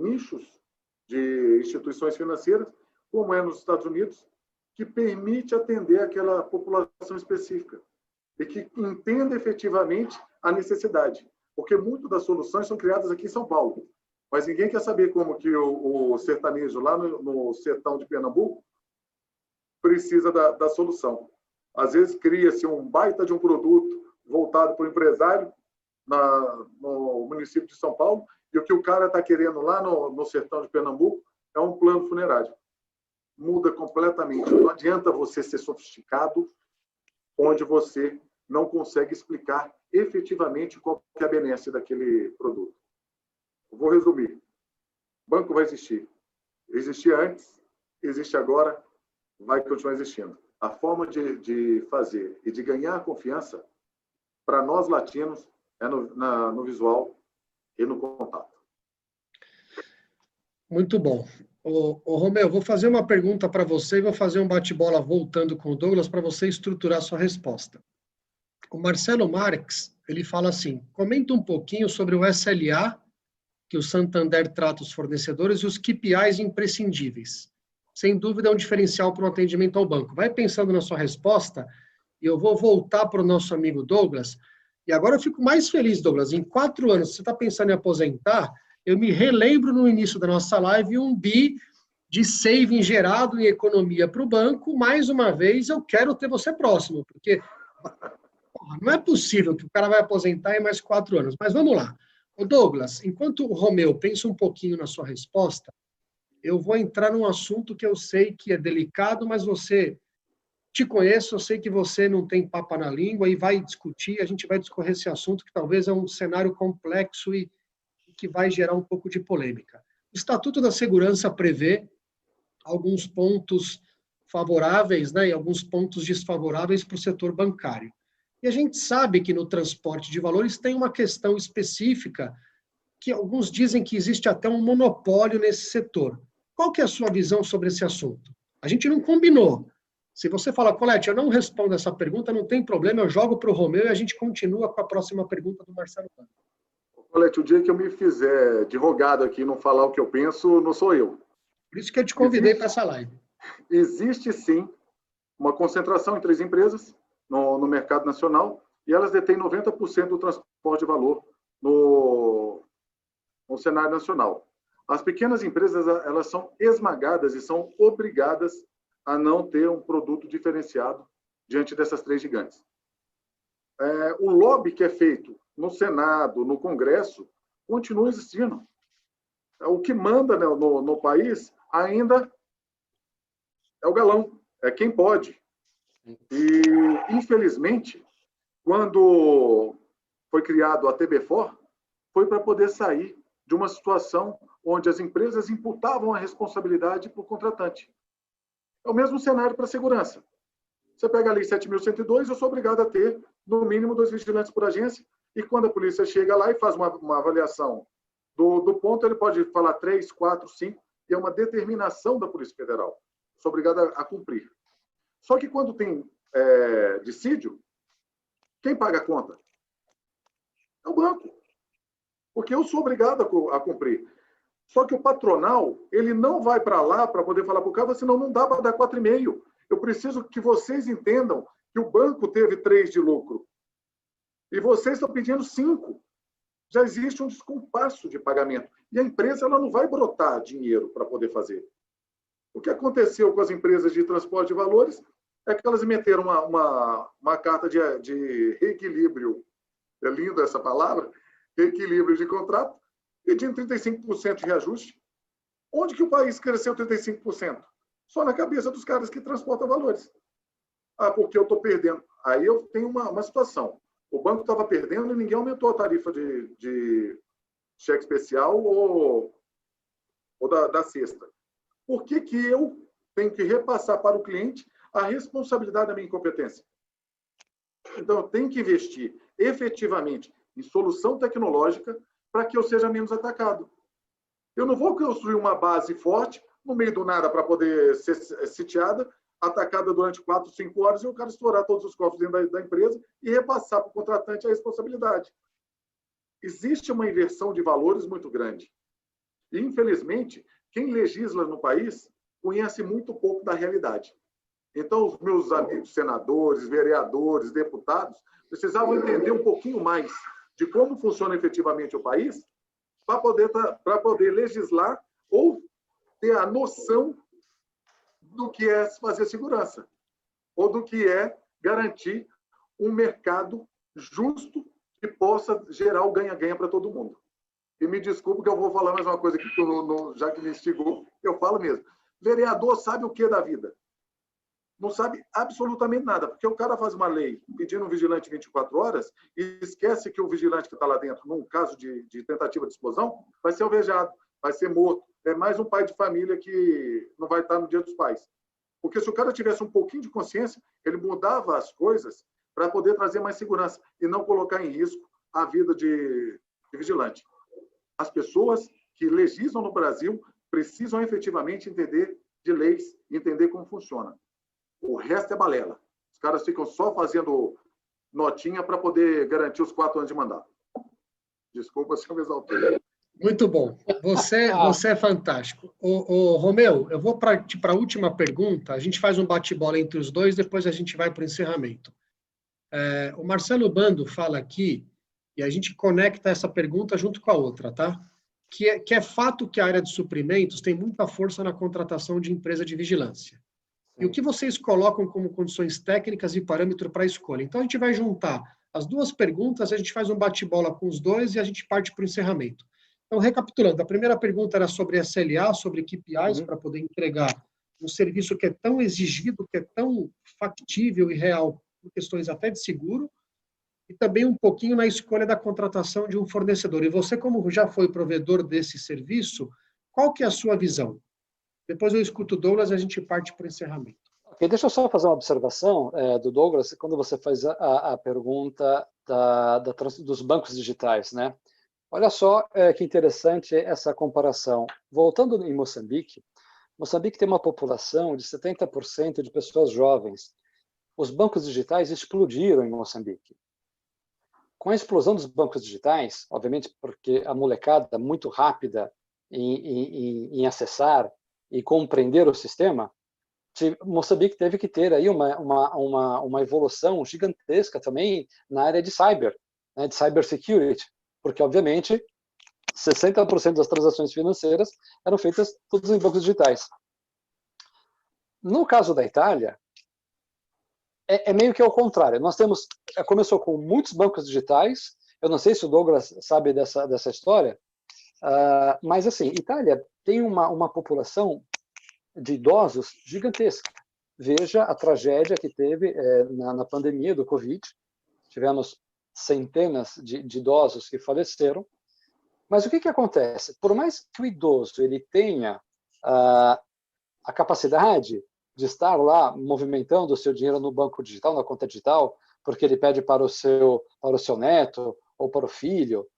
nichos de instituições financeiras, como é nos Estados Unidos, que permite atender aquela população específica e que entenda efetivamente a necessidade. Porque muitas das soluções são criadas aqui em São Paulo, mas ninguém quer saber como que o sertanejo lá no sertão de Pernambuco precisa da solução. Às vezes cria-se um baita de um produto voltado para o empresário no município de São Paulo, e o que o cara está querendo lá no sertão de Pernambuco é um plano funerário. Muda completamente. Não adianta você ser sofisticado onde você não consegue explicar efetivamente qual é a benesse daquele produto. Eu vou resumir. O banco vai existir. Existia antes, existe agora, vai continuar existindo. A forma de fazer e de ganhar confiança, para nós latinos, é no visual e no contato. Muito bom. Ô, Romeu, vou fazer uma pergunta para você e vou fazer um bate-bola voltando com o Douglas para você estruturar sua resposta. O Marcelo Marques, ele fala assim, comenta um pouquinho sobre o SLA, que o Santander trata os fornecedores, e os KPIs imprescindíveis. Sem dúvida é um diferencial para o atendimento ao banco. Vai pensando na sua resposta e eu vou voltar para o nosso amigo Douglas. E agora eu fico mais feliz, Douglas. Em 4 anos, você está pensando em aposentar, eu me relembro no início da nossa live um bi de saving gerado em economia para o banco. Mais uma vez, eu quero ter você próximo, porque não é possível que o cara vai aposentar em mais 4 anos. Mas vamos lá. Ô Douglas, enquanto o Romeu pensa um pouquinho na sua resposta, eu vou entrar num assunto que eu sei que é delicado, mas te conheço, eu sei que você não tem papa na língua e vai discutir, a gente vai discorrer esse assunto que talvez é um cenário complexo e que vai gerar um pouco de polêmica. O Estatuto da Segurança prevê alguns pontos favoráveis, né, e alguns pontos desfavoráveis para o setor bancário. E a gente sabe que no transporte de valores tem uma questão específica que alguns dizem que existe até um monopólio nesse setor. Qual que é a sua visão sobre esse assunto? A gente não combinou. Se você fala, Colete, eu não respondo essa pergunta, não tem problema, eu jogo para o Romeu e a gente continua com a próxima pergunta do Marcelo. Colete, o dia que eu me fizer de rogado aqui e não falar o que eu penso, não sou eu. Por isso que eu te convidei para essa live. Existe, sim, uma concentração em 3 empresas no mercado nacional e elas detêm 90% do transporte de valor no cenário nacional. As pequenas empresas, elas são esmagadas e são obrigadas a não ter um produto diferenciado diante dessas 3 gigantes. O lobby que é feito no Senado, no Congresso, continua existindo. O que manda, né, no país ainda é o galão, é quem pode. E, infelizmente, quando foi criado a TB4, foi para poder sair de uma situação onde as empresas imputavam a responsabilidade para o contratante. É o mesmo cenário para a segurança. Você pega a Lei 7.102, eu sou obrigado a ter, no mínimo, 2 vigilantes por agência, e quando a polícia chega lá e faz uma avaliação do ponto, ele pode falar 3, 4, 5, e é uma determinação da Polícia Federal. Sou obrigado a cumprir. Só que quando tem dissídio, quem paga a conta? É o banco. Porque eu sou obrigado a cumprir. Só que o patronal, ele não vai para lá para poder falar para o cara, senão não dá para dar 4,5. Eu preciso que vocês entendam que o banco teve 3 de lucro. E vocês estão pedindo 5. Já existe um descompasso de pagamento. E a empresa ela não vai brotar dinheiro para poder fazer. O que aconteceu com as empresas de transporte de valores é que elas meteram uma carta de reequilíbrio, é linda essa palavra, reequilíbrio de contrato, pedindo 35% de reajuste. Onde que o país cresceu 35%? Só na cabeça dos caras que transportam valores. Porque eu estou perdendo. Aí eu tenho uma situação. O banco estava perdendo e ninguém aumentou a tarifa de cheque especial ou da cesta. Por que eu tenho que repassar para o cliente a responsabilidade da minha incompetência? Então, eu tenho que investir efetivamente em solução tecnológica para que eu seja menos atacado. Eu não vou construir uma base forte no meio do nada para poder ser sitiada, atacada durante 4, 5 horas e o cara estourar todos os cofres dentro da empresa e repassar para o contratante a responsabilidade. Existe uma inversão de valores muito grande. E, infelizmente, quem legisla no país conhece muito pouco da realidade. Então, os meus amigos senadores, vereadores, deputados, precisavam entender um pouquinho mais de como funciona efetivamente o país para poder legislar ou ter a noção do que é fazer segurança ou do que é garantir um mercado justo que possa gerar o ganha-ganha para todo mundo. E me desculpe que eu vou falar mais uma coisa que já que me instigou, eu falo mesmo. Vereador sabe o que da vida? Não sabe absolutamente nada, porque o cara faz uma lei pedindo um vigilante 24 horas e esquece que o vigilante que está lá dentro, num caso de tentativa de explosão, vai ser alvejado, vai ser morto. É mais um pai de família que não vai estar no Dia dos Pais. Porque se o cara tivesse um pouquinho de consciência, ele mudava as coisas para poder trazer mais segurança e não colocar em risco a vida de vigilante. As pessoas que legislam no Brasil precisam efetivamente entender de leis, entender como funciona. O resto é balela. Os caras ficam só fazendo notinha para poder garantir os 4 anos de mandato. Desculpa se eu me exaltei. Muito bom. Você é fantástico. Romeu, eu vou para a última pergunta. A gente faz um bate-bola entre os dois, depois a gente vai para o encerramento. O Marcelo Bando fala aqui, e a gente conecta essa pergunta junto com a outra, tá? Que é fato que a área de suprimentos tem muita força na contratação de empresa de vigilância. E o que vocês colocam como condições técnicas e parâmetro para a escolha? Então, a gente vai juntar as duas perguntas, a gente faz um bate-bola com os dois e a gente parte para o encerramento. Então, recapitulando, a primeira pergunta era sobre SLA, sobre KPIs, para poder entregar um serviço que é tão exigido, que é tão factível e real, por questões até de seguro, e também um pouquinho na escolha da contratação de um fornecedor. E você, como já foi provedor desse serviço, qual que é a sua visão? Depois eu escuto o Douglas e a gente parte para o encerramento. Ok, deixa eu só fazer uma observação do Douglas, quando você faz a pergunta dos bancos digitais, né? Olha só que interessante essa comparação. Voltando em Moçambique, Moçambique tem uma população de 70% de pessoas jovens. Os bancos digitais explodiram em Moçambique. Com a explosão dos bancos digitais, obviamente porque a molecada é muito rápida em acessar e compreender o sistema, Moçambique teve que ter aí uma evolução gigantesca também na área de cyber, né, de cybersecurity, porque, obviamente, 60% das transações financeiras eram feitas todas em bancos digitais. No caso da Itália, é meio que ao contrário. Nós temos, começou com muitos bancos digitais, eu não sei se o Douglas sabe dessa história, mas, assim, Itália tem uma população de idosos gigantesca. Veja a tragédia que teve na pandemia do Covid. Tivemos centenas de idosos que faleceram. Mas o que acontece? Por mais que o idoso ele tenha a capacidade de estar lá movimentando o seu dinheiro no banco digital, na conta digital, porque ele pede para o seu neto ou para o filho,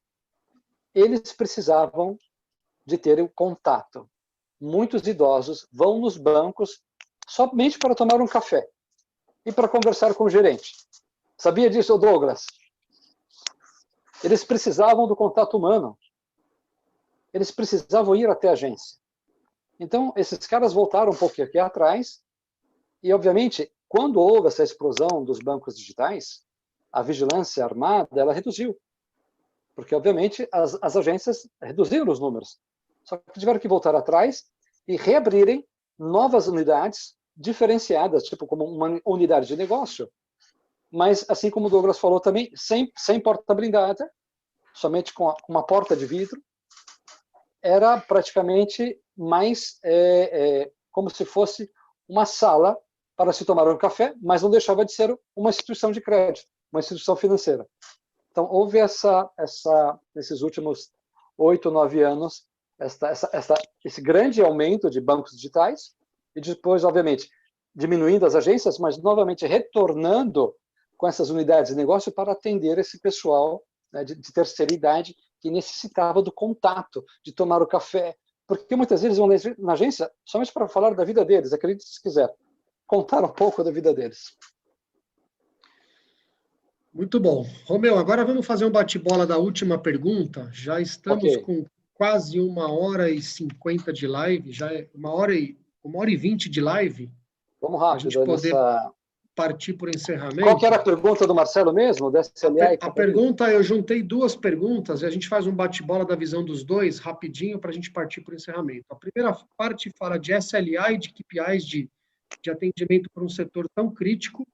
eles precisavam de ter o contato. Muitos idosos vão nos bancos somente para tomar um café e para conversar com o gerente. Sabia disso, Douglas? Eles precisavam do contato humano. Eles precisavam ir até a agência. Então, esses caras voltaram um pouquinho aqui atrás e, obviamente, quando houve essa explosão dos bancos digitais, a vigilância armada ela reduziu. Porque, obviamente, as agências reduziram os números. Só que tiveram que voltar atrás e reabrirem novas unidades diferenciadas, tipo como uma unidade de negócio. Mas, assim como o Douglas falou também, sem porta blindada, somente com uma porta de vidro, era praticamente mais como se fosse uma sala para se tomar um café, mas não deixava de ser uma instituição de crédito. uma instituição financeira. Então, houve nesses últimos 8, 9 anos, esse grande aumento de bancos digitais, e depois, obviamente, diminuindo as agências, mas novamente retornando com essas unidades de negócio para atender esse pessoal, né, de terceira idade que necessitava do contato, de tomar o café, porque muitas vezes vão na agência somente para falar da vida deles, acredite se quiser, contar um pouco da vida deles. Muito bom. Romeu, agora vamos fazer um bate-bola da última pergunta. Já estamos com quase 1h50 de live, já é 1h20 de live. Vamos rápido. A gente poder partir por encerramento. Qual que era a pergunta do Marcelo mesmo? Da SLA? A pergunta, eu juntei 2 perguntas e a gente faz um bate-bola da visão dos dois, rapidinho, para a gente partir por encerramento. A primeira parte fala de SLA e de KPIs de atendimento para um setor tão crítico,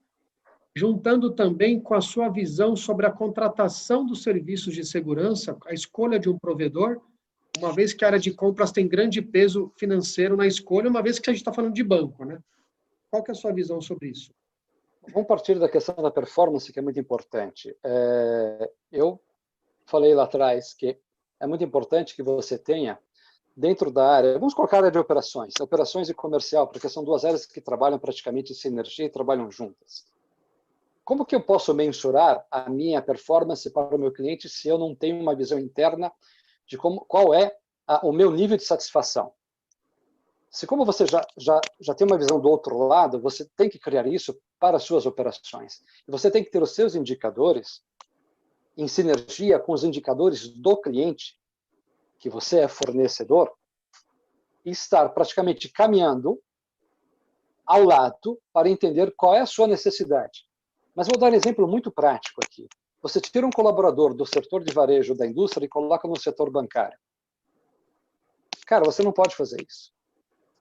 juntando também com a sua visão sobre a contratação dos serviços de segurança, a escolha de um provedor, uma vez que a área de compras tem grande peso financeiro na escolha, uma vez que a gente está falando de banco, né? Qual que é a sua visão sobre isso? Vamos partir da questão da performance, que é muito importante. Eu falei lá atrás que é muito importante que você tenha, dentro da área, vamos colocar a área de operações e comercial, porque são 2 áreas que trabalham praticamente em sinergia e trabalham juntas. Como que eu posso mensurar a minha performance para o meu cliente se eu não tenho uma visão interna de qual é o meu nível de satisfação? Se como você já tem uma visão do outro lado, você tem que criar isso para as suas operações. E você tem que ter os seus indicadores em sinergia com os indicadores do cliente, que você é fornecedor, e estar praticamente caminhando ao lado para entender qual é a sua necessidade. Mas vou dar um exemplo muito prático aqui. Você tira um colaborador do setor de varejo da indústria e coloca no setor bancário. Cara, você não pode fazer isso.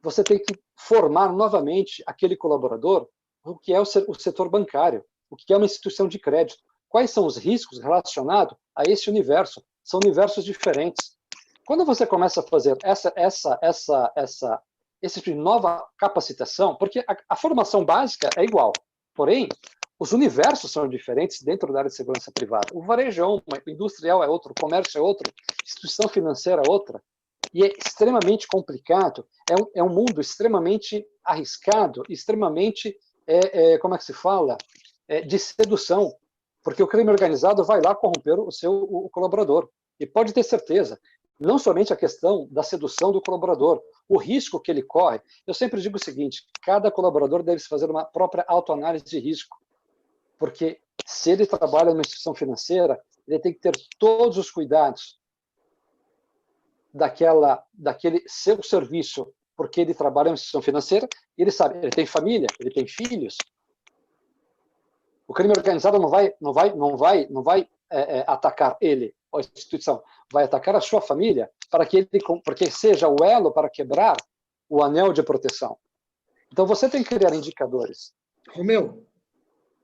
Você tem que formar novamente aquele colaborador o que é o setor bancário, o que é uma instituição de crédito. Quais são os riscos relacionados a esse universo? São universos diferentes. Quando você começa a fazer esse tipo de nova capacitação, porque a formação básica é igual, porém, os universos são diferentes dentro da área de segurança privada. O varejo é uma, o industrial é outro, o comércio é outro, a instituição financeira é outra. E é extremamente complicado, é um mundo extremamente arriscado, extremamente, como é que se fala? De sedução, porque o crime organizado vai lá corromper o colaborador. E pode ter certeza, não somente a questão da sedução do colaborador, o risco que ele corre. Eu sempre digo o seguinte, cada colaborador deve fazer uma própria autoanálise de risco, porque se ele trabalha numa instituição financeira, ele tem que ter todos os cuidados daquele seu serviço, porque ele trabalha em uma instituição financeira, e ele sabe, ele tem família, ele tem filhos. O crime organizado não vai atacar ele, a instituição, vai atacar a sua família, porque seja o elo para quebrar o anel de proteção. Então você tem que criar indicadores. Romeu,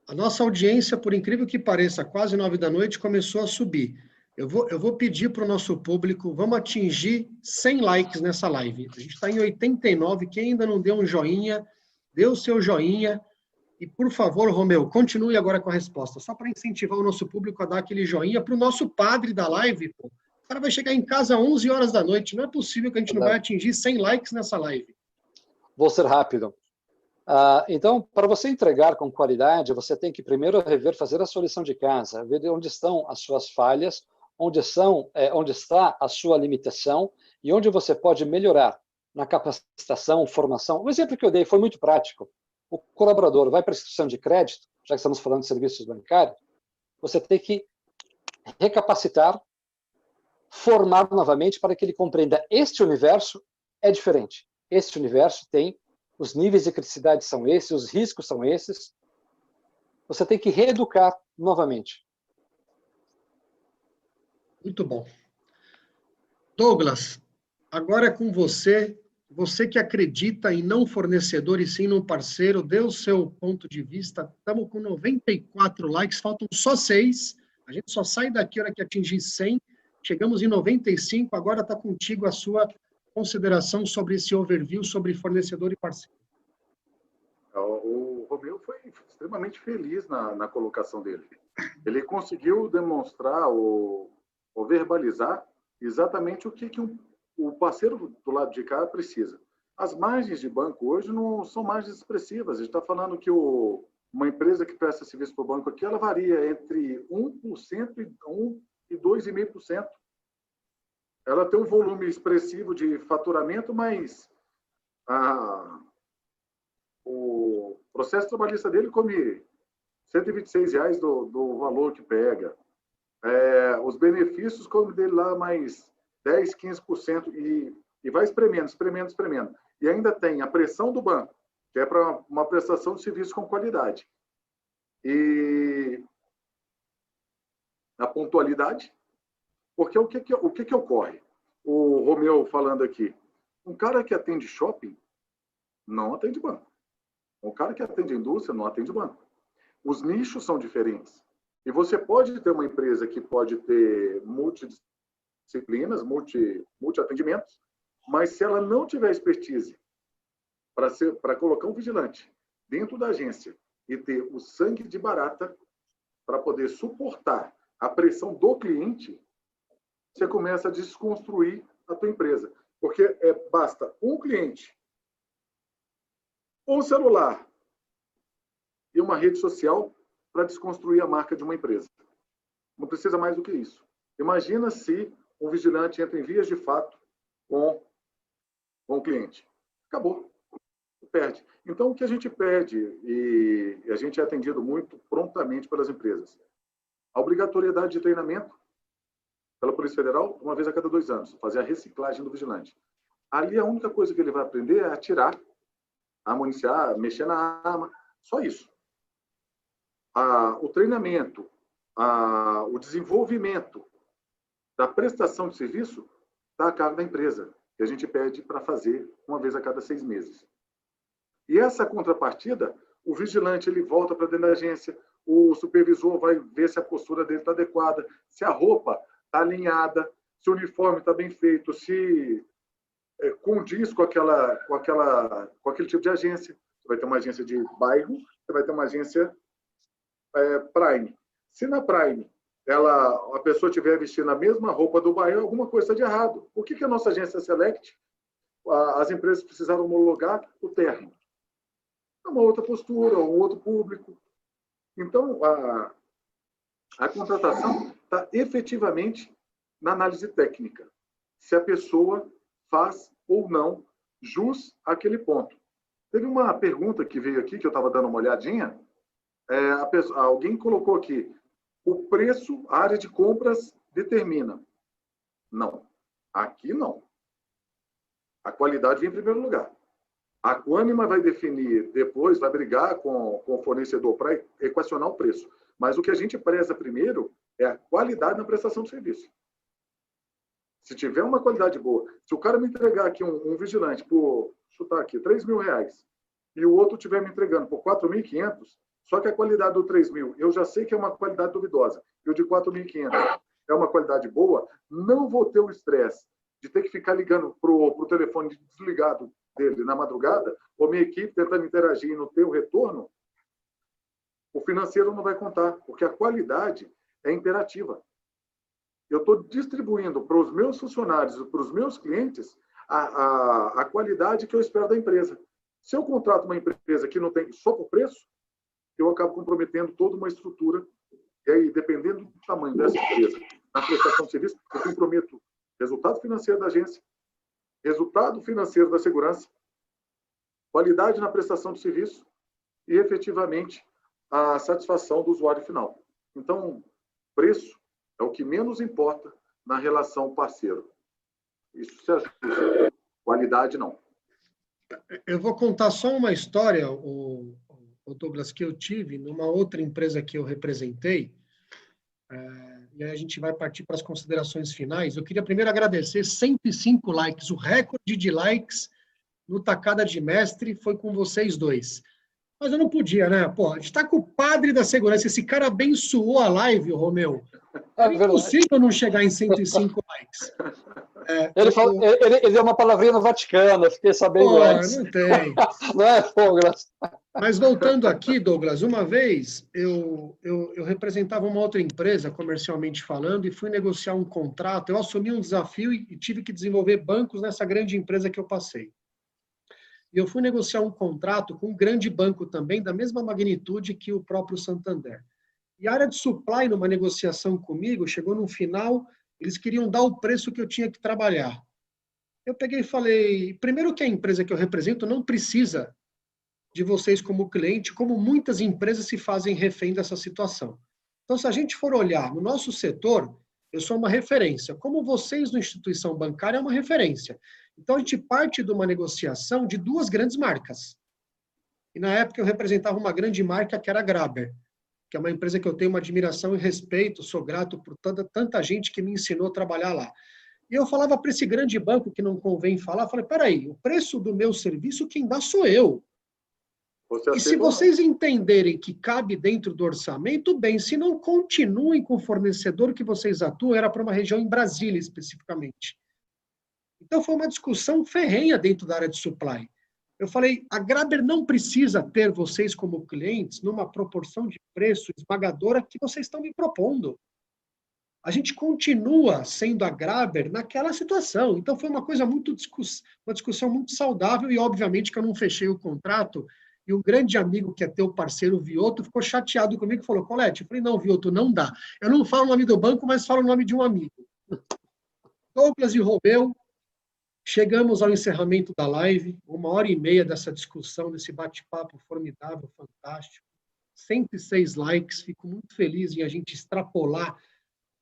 a nossa audiência, por incrível que pareça, quase 9 da noite, começou a subir. Eu vou pedir para o nosso público, vamos atingir 100 likes nessa live. A gente está em 89, quem ainda não deu um joinha, dê o seu joinha. E, por favor, Romeu, continue agora com a resposta, só para incentivar o nosso público a dar aquele joinha para o nosso padre da live. Pô. O cara vai chegar em casa às 11 horas da noite, não é possível que a gente não vai atingir 100 likes nessa live. Vou ser rápido. Então, para você entregar com qualidade, você tem que primeiro fazer a sua lição de casa, ver onde estão as suas falhas, onde está a sua limitação e onde você pode melhorar na capacitação, formação. O exemplo que eu dei foi muito prático. O colaborador vai para a instituição de crédito, já que estamos falando de serviços bancários, você tem que recapacitar, formar novamente para que ele compreenda este universo é diferente. Este universo tem os níveis de criticidade são esses, os riscos são esses. Você tem que reeducar novamente. Muito bom. Douglas, agora é com você. Você que acredita em não fornecedor e sim num parceiro, dê o seu ponto de vista. Estamos com 94 likes, faltam só 6. A gente só sai daqui a hora que atingir 100. Chegamos em 95, agora está contigo a sua consideração sobre esse overview, sobre fornecedor e parceiro. O Romeu foi extremamente feliz na colocação dele. Ele conseguiu demonstrar ou verbalizar exatamente o que o parceiro do lado de cá precisa. As margens de banco hoje não são margens expressivas. A gente está falando que uma empresa que presta serviço para o banco aqui, ela varia entre 1% e 2,5%. Ela tem um volume expressivo de faturamento, mas o processo trabalhista dele come R$126 do valor que pega. Os benefícios come dele lá mais 10%, 15% e vai espremendo. E ainda tem a pressão do banco, que é para uma prestação de serviço com qualidade. E a pontualidade, porque o que ocorre? O Romeu falando aqui, um cara que atende shopping não atende banco. Um cara que atende indústria não atende banco. Os nichos são diferentes. E você pode ter uma empresa que pode ter multidisciplinas, multi-atendimentos, mas se ela não tiver expertise para colocar um vigilante dentro da agência e ter o sangue de barata para poder suportar a pressão do cliente, você começa a desconstruir a tua empresa. Porque basta um cliente, um celular e uma rede social para desconstruir a marca de uma empresa. Não precisa mais do que isso. Imagina se um vigilante entra em vias de fato com o cliente. Acabou. Perde. Então, o que a gente pede, e a gente é atendido muito prontamente pelas empresas, a obrigatoriedade de treinamento pela Polícia Federal, uma vez a cada 2 anos, fazer a reciclagem do vigilante. Ali, a única coisa que ele vai aprender é atirar, a municiar, mexer na arma, só isso. O treinamento, o desenvolvimento da prestação de serviço está a cargo da empresa, que a gente pede para fazer uma vez a cada 6 meses. E essa contrapartida, o vigilante ele volta para dentro da agência, o supervisor vai ver se a postura dele está adequada, se a roupa está alinhada, se o uniforme está bem feito, se condiz com aquele tipo de agência. Você vai ter uma agência de bairro, você vai ter uma agência Prime. Se na Prime a pessoa estiver vestindo a mesma roupa do bairro, alguma coisa está de errado. Por que a nossa agência Select, as empresas precisaram homologar o terno? É uma outra postura, um outro público. Então, a contratação está efetivamente na análise técnica. Se a pessoa faz ou não jus àquele ponto. Teve uma pergunta que veio aqui, que eu estava dando uma olhadinha. Alguém colocou aqui, o preço, a área de compras determina. Não. Aqui não. A qualidade vem em primeiro lugar. A Quânima vai definir depois, vai brigar com o fornecedor para equacionar o preço. Mas o que a gente preza primeiro é a qualidade na prestação de serviço. Se tiver uma qualidade boa, se o cara me entregar aqui um vigilante por, chutar aqui, R$3.000, e o outro estiver me entregando por 4.500, só que a qualidade do 3.000, eu já sei que é uma qualidade duvidosa, e o de 4.500 é uma qualidade boa, não vou ter o estresse de ter que ficar ligando para o telefone desligado dele na madrugada, ou minha equipe tentando interagir e não ter o retorno, o financeiro não vai contar, porque a qualidade é imperativa. Eu estou distribuindo para os meus funcionários, para os meus clientes, a qualidade que eu espero da empresa. Se eu contrato uma empresa que não tem só por preço, eu acabo comprometendo toda uma estrutura, e aí, dependendo do tamanho dessa empresa, na prestação de serviço, eu comprometo resultado financeiro da agência, resultado financeiro da segurança, qualidade na prestação de serviço e, efetivamente, a satisfação do usuário final. Então, preço é o que menos importa na relação parceiro. Isso se ajusta. Qualidade, não. Eu vou contar só uma história, o Douglas, que eu tive numa outra empresa que eu representei, e aí a gente vai partir para as considerações finais. Eu queria primeiro agradecer 105 likes, o recorde de likes no Tacada de Mestre foi com vocês dois. Mas eu não podia, né? Pô, a gente está com o padre da segurança, esse cara abençoou a live, Romeu. É impossível não chegar em 105 likes. Ele deu uma palavrinha no Vaticano, eu fiquei sabendo antes. Não tem. Não é, Douglas? Mas voltando aqui, Douglas, uma vez eu representava uma outra empresa, comercialmente falando, e fui negociar um contrato. Eu assumi um desafio e tive que desenvolver bancos nessa grande empresa que eu passei. E eu fui negociar um contrato com um grande banco também, da mesma magnitude que o próprio Santander. E a área de supply, numa negociação comigo, chegou no final, eles queriam dar o preço que eu tinha que trabalhar. Eu peguei e falei, primeiro que a empresa que eu represento não precisa de vocês como cliente, como muitas empresas se fazem refém dessa situação. Então, se a gente for olhar no nosso setor, eu sou uma referência. Como vocês, na instituição bancária, é uma referência. Então, a gente parte de uma negociação de duas grandes marcas. E, na época, eu representava uma grande marca, que era a Grabber, que é uma empresa que eu tenho uma admiração e respeito, sou grato por tanta gente que me ensinou a trabalhar lá. E eu falava para esse grande banco, que não convém falar, falei, peraí, o preço do meu serviço quem dá sou eu. E se vocês entenderem que cabe dentro do orçamento, bem, se não, continuem com o fornecedor que vocês atuam, era para uma região em Brasília, especificamente. Então, foi uma discussão ferrenha dentro da área de supply. Eu falei, a Grabber não precisa ter vocês como clientes numa proporção de preço esmagadora que vocês estão me propondo. A gente continua sendo a Grabber naquela situação. Então, foi uma coisa uma discussão muito saudável e, obviamente, que eu não fechei o contrato. E um grande amigo, que é teu parceiro, o Vioto, ficou chateado comigo e falou, Colete, eu falei, não, Vioto, não dá. Eu não falo o nome do banco, mas falo o nome de um amigo. Douglas e Romeu, chegamos ao encerramento da live, 1h30 dessa discussão, desse bate-papo formidável, fantástico. 106 likes, fico muito feliz em a gente extrapolar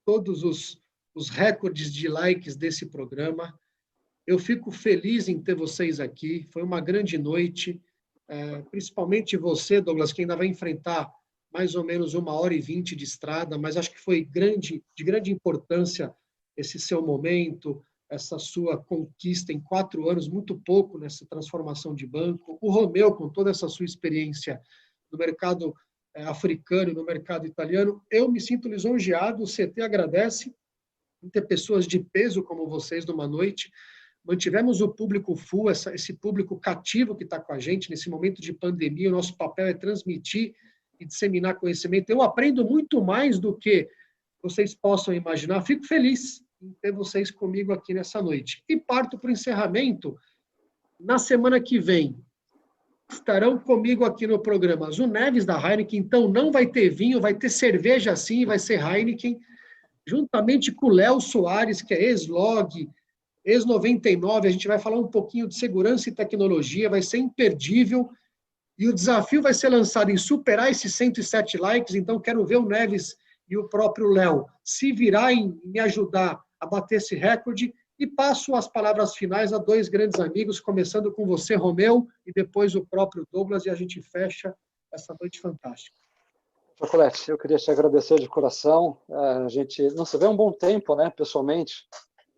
todos os recordes de likes desse programa. Eu fico feliz em ter vocês aqui, foi uma grande noite, principalmente você, Douglas, que ainda vai enfrentar mais ou menos 1h20 de estrada, mas acho que foi de grande importância esse seu momento, essa sua conquista em 4 anos, muito pouco nessa transformação de banco. O Romeu, com toda essa sua experiência no mercado africano e no mercado italiano, eu me sinto lisonjeado, o CT agradece em ter pessoas de peso como vocês numa noite. Mantivemos o público full, esse público cativo que está com a gente nesse momento de pandemia. O nosso papel é transmitir e disseminar conhecimento. Eu aprendo muito mais do que vocês possam imaginar. Fico feliz em ter vocês comigo aqui nessa noite. E parto para o encerramento. Na semana que vem, estarão comigo aqui no programa Zu Neves, da Heineken. Então, não vai ter vinho, vai ter cerveja sim, vai ser Heineken, juntamente com o Léo Soares, que é ex-Log, ex-99. A gente vai falar um pouquinho de segurança e tecnologia, vai ser imperdível. E o desafio vai ser lançado em superar esses 107 likes. Então, quero ver o Neves e o próprio Léo se virar em me ajudar a bater esse recorde. E passo as palavras finais a 2 grandes amigos, começando com você, Romeu, e depois o próprio Douglas, e a gente fecha essa noite fantástica. Colete, eu queria te agradecer de coração. A gente não se vê há um bom tempo, né, pessoalmente,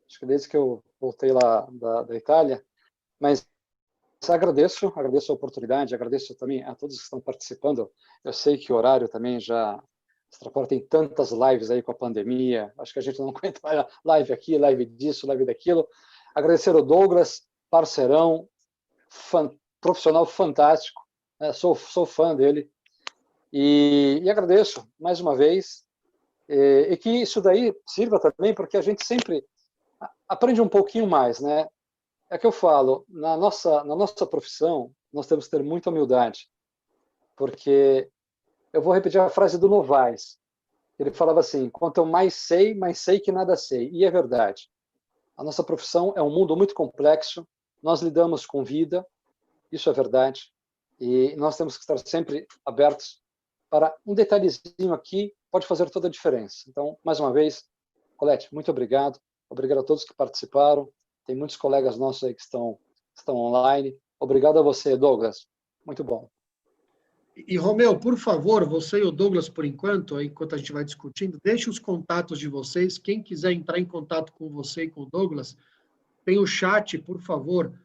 acho que desde que eu voltei lá da Itália, mas agradeço a oportunidade, agradeço também a todos que estão participando. Eu sei que o horário também já extrapola, tem tantas lives aí com a pandemia, acho que a gente não aguenta mais live aqui, live disso, live daquilo. Agradecer ao Douglas, parceirão, profissional fantástico, né? Sou fã dele, e agradeço mais uma vez, e que isso daí sirva também, porque a gente sempre aprende um pouquinho mais, né? É que eu falo, na nossa profissão, nós temos que ter muita humildade, porque eu vou repetir a frase do Novaes. Ele falava assim, quanto eu mais sei que nada sei. E é verdade. A nossa profissão é um mundo muito complexo, nós lidamos com vida, isso é verdade, e nós temos que estar sempre abertos para um detalhezinho aqui, pode fazer toda a diferença. Então, mais uma vez, Colete, muito obrigado. Obrigado a todos que participaram. Tem muitos colegas nossos aí que estão online. Obrigado a você, Douglas. Muito bom. E, Romeu, por favor, você e o Douglas, por enquanto a gente vai discutindo, deixe os contatos de vocês. Quem quiser entrar em contato com você e com o Douglas, tem o chat, por favor,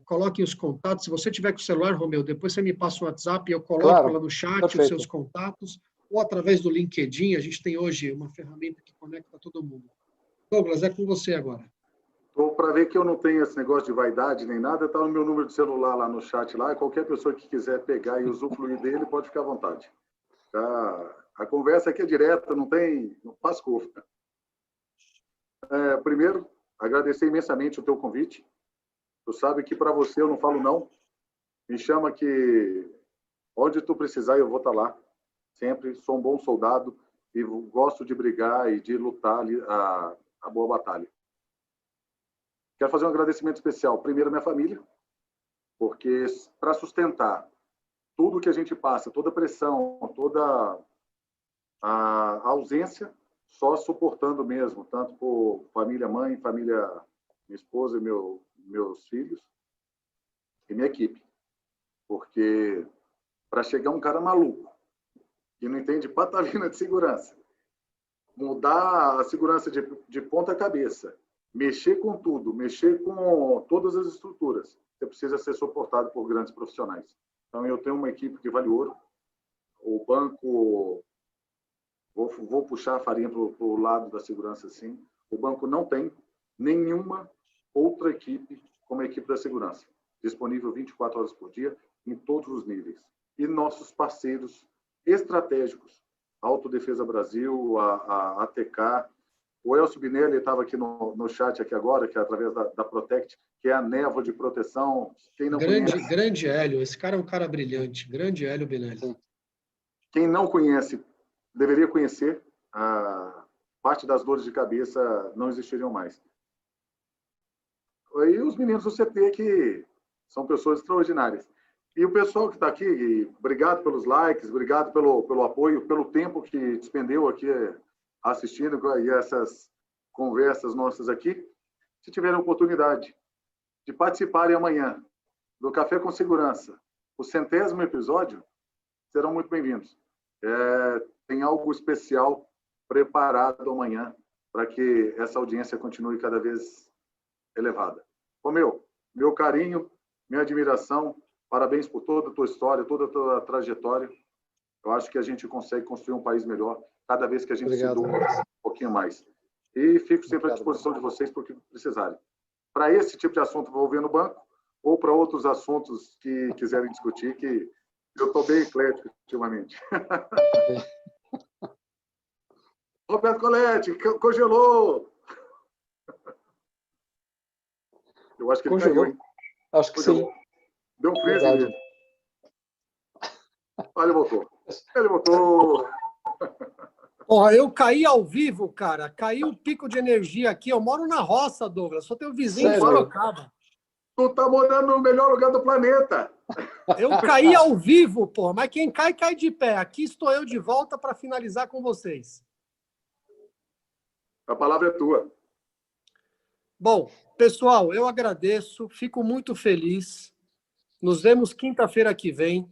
coloquem os contatos. Se você tiver com o celular, Romeu, depois você me passa o WhatsApp e eu coloco lá no chat os seus contatos. ou através do LinkedIn. A gente tem hoje uma ferramenta que conecta todo mundo. Douglas, é com você agora. Para ver que eu não tenho esse negócio de vaidade nem nada, está no meu número de celular lá no chat lá. Qualquer pessoa que quiser pegar e usufruir dele pode ficar à vontade. A conversa aqui é direta, não faz curva. Primeiro, agradecer imensamente o teu convite. Tu sabe que para você eu não falo não. Me chama que onde tu precisar eu vou estar lá. Sempre sou um bom soldado e gosto de brigar e de lutar a boa batalha. Quero fazer um agradecimento especial, primeiro à minha família, porque para sustentar tudo que a gente passa, toda a pressão, toda a ausência, só suportando mesmo, tanto por família mãe, família minha esposa e meus filhos e minha equipe. Porque para chegar um cara maluco, que não entende patalina de segurança, mudar a segurança de ponta cabeça, mexer com tudo, mexer com todas as estruturas, você precisa ser suportado por grandes profissionais. Então, eu tenho uma equipe que vale ouro. O banco, vou puxar a farinha para o lado da segurança, sim. O banco não tem nenhuma outra equipe como a equipe da segurança, disponível 24 horas por dia, em todos os níveis. E nossos parceiros estratégicos, a Autodefesa Brasil, a ATK, o Elcio Binelli estava aqui no chat aqui agora, que é através da Protect, que é a névoa de proteção. Quem não conhece... Grande Hélio, esse cara é um cara brilhante. Grande Hélio Binelli. Quem não conhece, deveria conhecer. A parte das dores de cabeça não existiriam mais. E os meninos do CT, que são pessoas extraordinárias. E o pessoal que está aqui, obrigado pelos likes, obrigado pelo apoio, pelo tempo que despendeu aqui assistindo e essas conversas nossas aqui. Se tiverem a oportunidade de participarem amanhã do Café com Segurança, o 100º episódio, serão muito bem-vindos. Tem algo especial preparado amanhã para que essa audiência continue cada vez elevada. Ô meu carinho, minha admiração, parabéns por toda a tua história, toda a tua trajetória. Eu acho que a gente consegue construir um país melhor cada vez que a gente se doa um pouquinho mais. E fico sempre à disposição de vocês para o que precisarem. Para esse tipo de assunto envolvendo o banco, ou para outros assuntos que quiserem discutir, que eu estou bem eclético ultimamente. Roberto Coletti, congelou! Eu acho que ele congelou. caiu, hein? Acho que congelou. sim. Deu um freeze nele. Ele voltou. Porra, eu caí ao vivo, cara. Caiu um pico de energia aqui. Eu moro na roça, Douglas. Sou teu vizinho de Sorocaba. Tu tá morando no melhor lugar do planeta. Eu caí ao vivo, porra. Mas quem cai, cai de pé. Aqui estou eu de volta para finalizar com vocês. A palavra é tua. Bom, pessoal, eu agradeço. Fico muito feliz. Nos vemos quinta-feira que vem.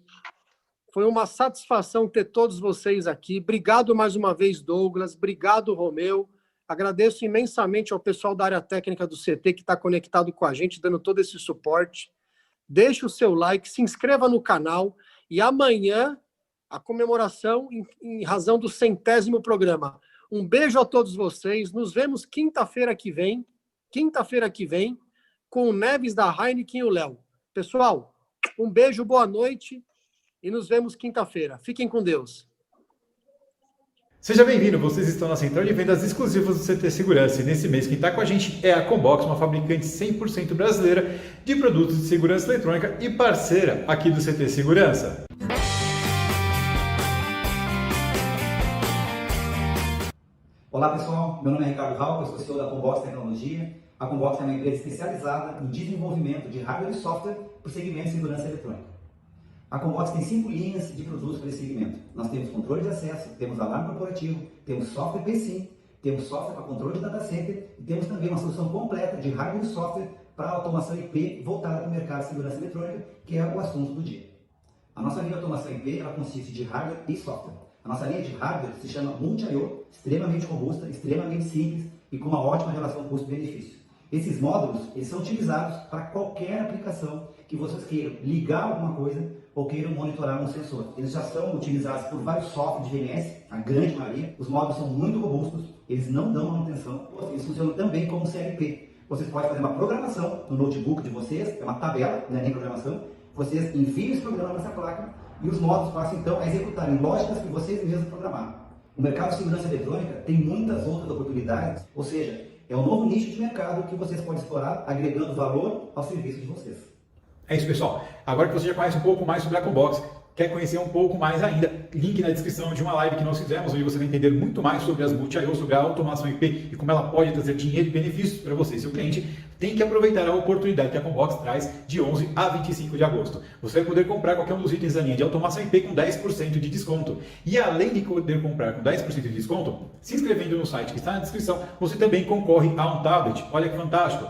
Foi uma satisfação ter todos vocês aqui. Obrigado mais uma vez, Douglas. Obrigado, Romeu. Agradeço imensamente ao pessoal da área técnica do CT que está conectado com a gente, dando todo esse suporte. Deixe o seu like, se inscreva no canal. E amanhã, a comemoração em razão do 100º programa. Um beijo a todos vocês. Nos vemos quinta-feira que vem, com o Neves da Heineken e o Léo. Pessoal, um beijo, boa noite e nos vemos quinta-feira. Fiquem com Deus. Seja bem-vindo, vocês estão na central de vendas exclusivas do CT Segurança e nesse mês quem está com a gente é a Combox, uma fabricante 100% brasileira de produtos de segurança eletrônica e parceira aqui do CT Segurança. Olá pessoal, meu nome é Ricardo Rauch, eu sou CEO da Combox Tecnologia. A Combox é uma empresa especializada em desenvolvimento de hardware e software para o segmento de segurança eletrônica. A Combox tem 5 linhas de produtos para esse segmento. Nós temos controle de acesso, temos alarme corporativo, temos software PSIM, temos software para controle de data center e temos também uma solução completa de hardware e software para automação IP voltada para o mercado de segurança eletrônica, que é o assunto do dia. A nossa linha de automação IP ela consiste de hardware e software. A nossa linha de hardware se chama Multi-IO, extremamente robusta, extremamente simples e com uma ótima relação custo-benefício. Esses módulos eles são utilizados para qualquer aplicação que vocês queiram ligar alguma coisa ou queiram monitorar um sensor. Eles já são utilizados por vários softwares de DNS, a grande maioria. Os módulos são muito robustos, eles não dão manutenção, eles funcionam também como CLP. Vocês podem fazer uma programação no notebook de vocês, é uma tabela, não é nem programação. Vocês enviam esse programa nessa placa e os módulos passam então a executarem lógicas que vocês mesmos programaram. O mercado de segurança eletrônica tem muitas outras oportunidades, ou seja, é um novo nicho de mercado que vocês podem explorar, agregando valor ao serviço de vocês. É isso, pessoal. Agora que você já conhece um pouco mais sobre a Combox, quer conhecer um pouco mais ainda, link na descrição de uma live que nós fizemos, onde você vai entender muito mais sobre as multi-IO, sobre a automação IP e como ela pode trazer dinheiro e benefícios para você. Seu cliente tem que aproveitar a oportunidade que a Combox traz de 11 a 25 de agosto. Você vai poder comprar qualquer um dos itens da linha de automação IP com 10% de desconto. E além de poder comprar com 10% de desconto, se inscrevendo no site que está na descrição, você também concorre a um tablet. Olha que fantástico!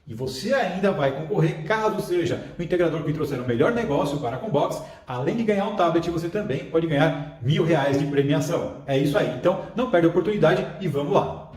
E você ainda vai concorrer caso seja o integrador que trouxer o melhor negócio para a Combox. Além de ganhar um tablet, você também pode ganhar R$1.000 de premiação. É isso aí. Então, não perde a oportunidade e vamos lá!